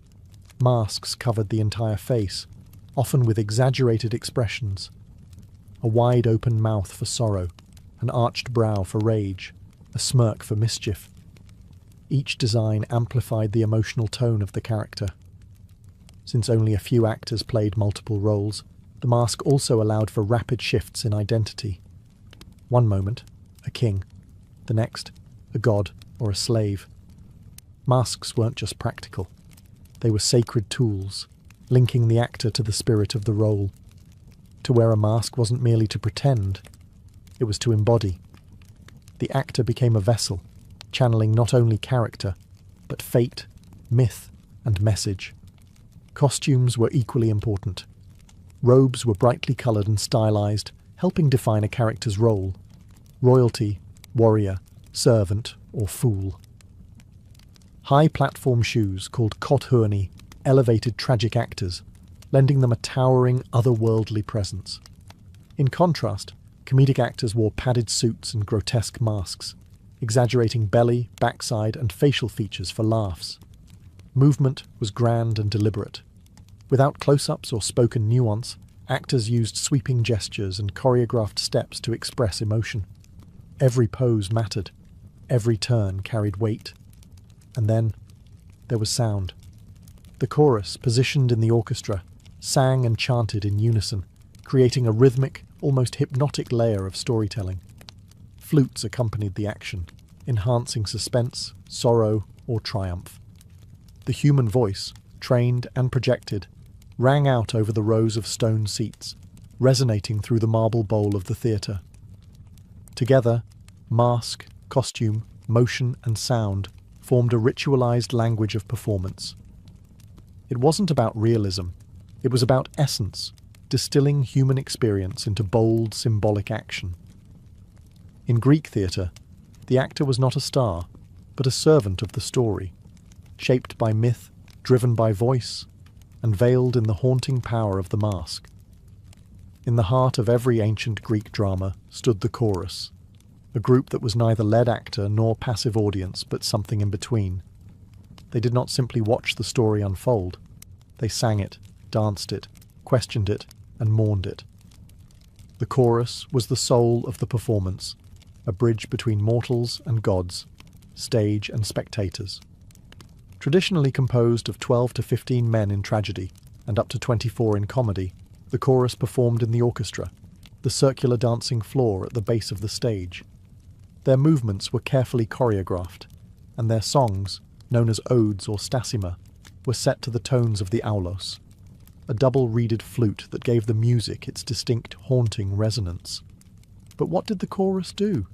masks covered the entire face, often with exaggerated expressions. A wide-open mouth for sorrow, an arched brow for rage, a smirk for mischief. Each design amplified the emotional tone of the character. Since only a few actors played multiple roles, the mask also allowed for rapid shifts in identity. One moment, a king. The next, a god or a slave. Masks weren't just practical. They were sacred tools, linking the actor to the spirit of the role. To wear a mask wasn't merely to pretend, it was to embody. The actor became a vessel, channeling not only character, but fate, myth, and message. Costumes were equally important. Robes were brightly coloured and stylized, helping define a character's role: royalty, warrior, servant, or fool. High platform shoes, called kothurni, elevated tragic actors, lending them a towering, otherworldly presence. In contrast, comedic actors wore padded suits and grotesque masks, exaggerating belly, backside, and facial features for laughs. Movement was grand and deliberate. Without close-ups or spoken nuance, actors used sweeping gestures and choreographed steps to express emotion. Every pose mattered. Every turn carried weight. And then there was sound. The chorus, positioned in the orchestra, sang and chanted in unison, creating a rhythmic, almost hypnotic layer of storytelling. Flutes accompanied the action, enhancing suspense, sorrow, or triumph. The human voice, trained and projected, rang out over the rows of stone seats, resonating through the marble bowl of the theatre. Together, mask, costume, motion, and sound formed a ritualized language of performance. It wasn't about realism, it was about essence, distilling human experience into bold, symbolic action. In Greek theatre, the actor was not a star, but a servant of the story, shaped by myth, driven by voice, and veiled in the haunting power of the mask. In the heart of every ancient Greek drama stood the chorus, a group that was neither lead actor nor passive audience, but something in between. They did not simply watch the story unfold. They sang it, danced it, questioned it, and mourned it. The chorus was the soul of the performance, a bridge between mortals and gods, stage and spectators. Traditionally composed of 12 to 15 men in tragedy and up to 24 in comedy, the chorus performed in the orchestra, the circular dancing floor at the base of the stage. Their movements were carefully choreographed, and their songs, known as odes or stasima, were set to the tones of the aulos, a double-reeded flute that gave the music its distinct haunting resonance. But what did the chorus do?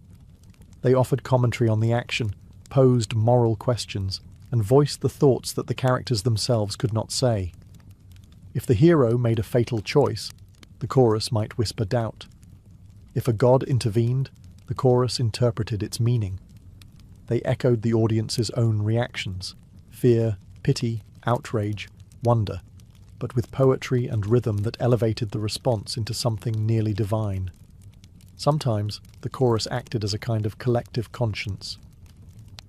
They offered commentary on the action, posed moral questions, and voiced the thoughts that the characters themselves could not say. If the hero made a fatal choice, the chorus might whisper doubt. If a god intervened, the chorus interpreted its meaning. They echoed the audience's own reactions: fear, pity, outrage, wonder, but with poetry and rhythm that elevated the response into something nearly divine. Sometimes the chorus acted as a kind of collective conscience.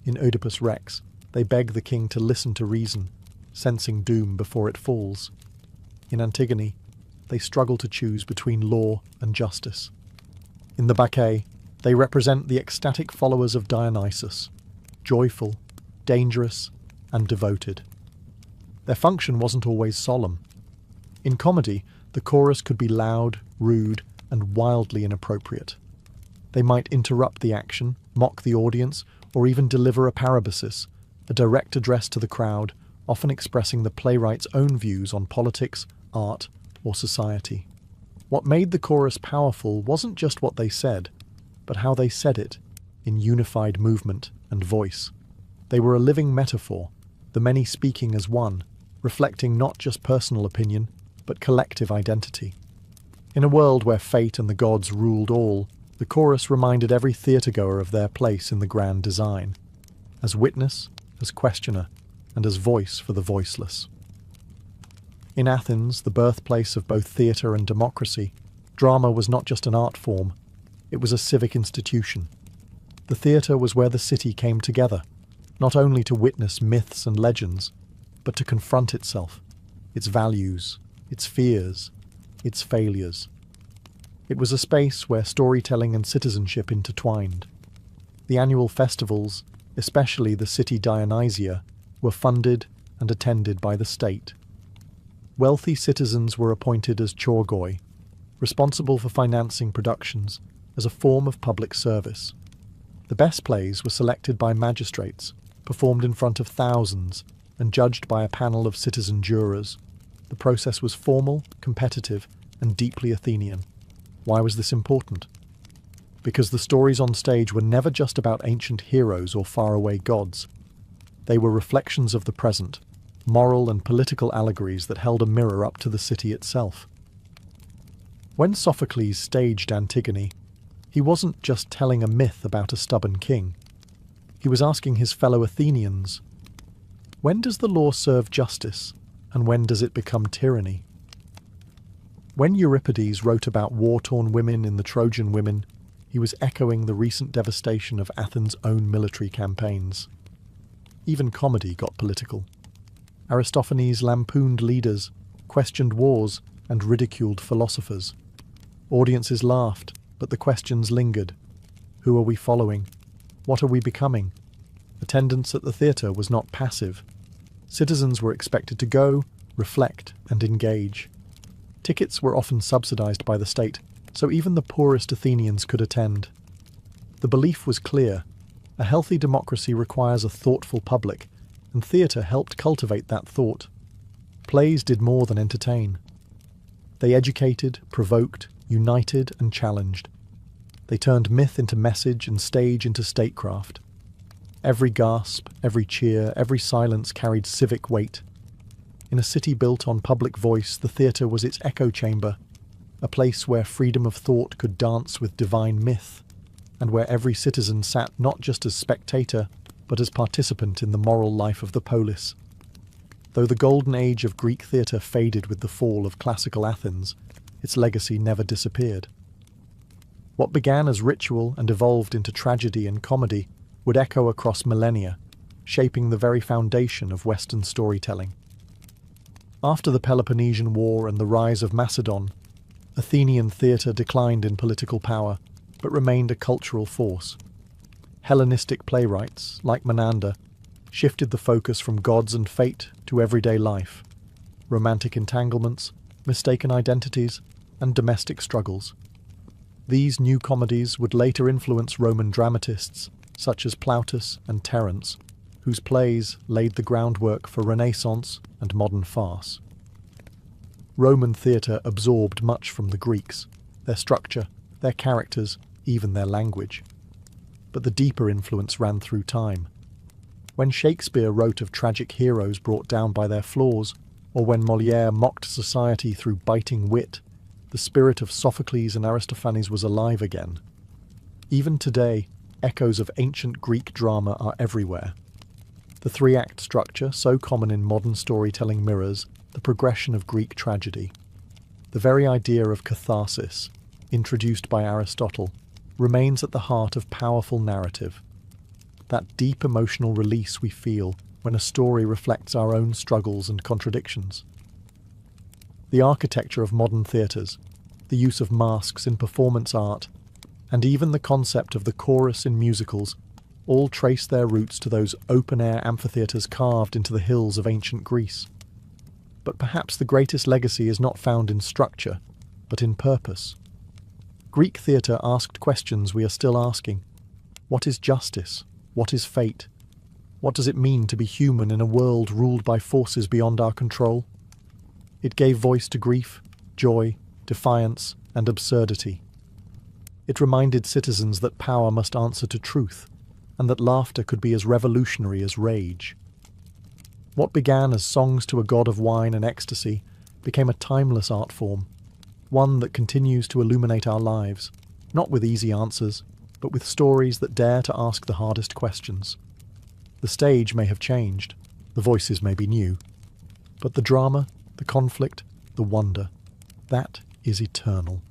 In Oedipus Rex, they beg the king to listen to reason, sensing doom before it falls. In Antigone, they struggle to choose between law and justice. In the Bacchae, they represent the ecstatic followers of Dionysus, joyful, dangerous, and devoted. Their function wasn't always solemn. In comedy, the chorus could be loud, rude, and wildly inappropriate. They might interrupt the action, mock the audience, or even deliver a parabasis, a direct address to the crowd, often expressing the playwright's own views on politics, art, or society. What made the chorus powerful wasn't just what they said, but how they said it, in unified movement and voice. They were a living metaphor, the many speaking as one, reflecting not just personal opinion, but collective identity. In a world where fate and the gods ruled all, the chorus reminded every theatre-goer of their place in the grand design, as witness, as questioner, and as voice for the voiceless. In Athens, the birthplace of both theatre and democracy, drama was not just an art form, it was a civic institution. The theatre was where the city came together, not only to witness myths and legends, but to confront itself, its values, its fears, its failures. It was a space where storytelling and citizenship intertwined. The annual festivals, especially the city Dionysia, were funded and attended by the state. Wealthy citizens were appointed as chourgoi, responsible for financing productions as a form of public service. The best plays were selected by magistrates, performed in front of thousands, and judged by a panel of citizen jurors. The process was formal, competitive, and deeply Athenian. Why was this important? Because the stories on stage were never just about ancient heroes or faraway gods. They were reflections of the present, moral and political allegories that held a mirror up to the city itself. When Sophocles staged Antigone, he wasn't just telling a myth about a stubborn king. He was asking his fellow Athenians, when does the law serve justice, and when does it become tyranny? When Euripides wrote about war-torn women in the Trojan Women, he was echoing the recent devastation of Athens' own military campaigns. Even comedy got political. Aristophanes lampooned leaders, questioned wars, and ridiculed philosophers. Audiences laughed, but the questions lingered. Who are we following? What are we becoming? Attendance at the theatre was not passive. Citizens were expected to go, reflect, and engage. Tickets were often subsidized by the state, so even the poorest Athenians could attend. The belief was clear: a healthy democracy requires a thoughtful public, and theatre helped cultivate that thought. Plays did more than entertain. They educated, provoked, united, and challenged. They turned myth into message and stage into statecraft. Every gasp, every cheer, every silence carried civic weight. In a city built on public voice, the theatre was its echo chamber, a place where freedom of thought could dance with divine myth, and where every citizen sat not just as spectator, but as participant in the moral life of the polis. Though the golden age of Greek theatre faded with the fall of classical Athens, its legacy never disappeared. What began as ritual and evolved into tragedy and comedy would echo across millennia, shaping the very foundation of Western storytelling. After the Peloponnesian War and the rise of Macedon, Athenian theatre declined in political power, but remained a cultural force. Hellenistic playwrights, like Menander, shifted the focus from gods and fate to everyday life, romantic entanglements, mistaken identities, and domestic struggles. These new comedies would later influence Roman dramatists, such as Plautus and Terence, whose plays laid the groundwork for Renaissance and modern farce. Roman theatre absorbed much from the Greeks, their structure, their characters, even their language. but the deeper influence ran through time. When Shakespeare wrote of tragic heroes brought down by their flaws, or when Molière mocked society through biting wit, the spirit of Sophocles and Aristophanes was alive again. Even today, echoes of ancient Greek drama are everywhere. The three-act structure, so common in modern storytelling, mirrors the progression of Greek tragedy. The very idea of catharsis, introduced by Aristotle, remains at the heart of powerful narrative. That deep emotional release we feel when a story reflects our own struggles and contradictions. The architecture of modern theatres, the use of masks in performance art, and even the concept of the chorus in musicals all trace their roots to those open-air amphitheatres carved into the hills of ancient Greece. But perhaps the greatest legacy is not found in structure, but in purpose. Greek theatre asked questions we are still asking. What is justice? What is fate? What does it mean to be human in a world ruled by forces beyond our control? It gave voice to grief, joy, defiance, and absurdity. It reminded citizens that power must answer to truth, and that laughter could be as revolutionary as rage. What began as songs to a god of wine and ecstasy became a timeless art form, one that continues to illuminate our lives, not with easy answers, but with stories that dare to ask the hardest questions. The stage may have changed, the voices may be new, but the drama, the conflict, the wonder, that is eternal.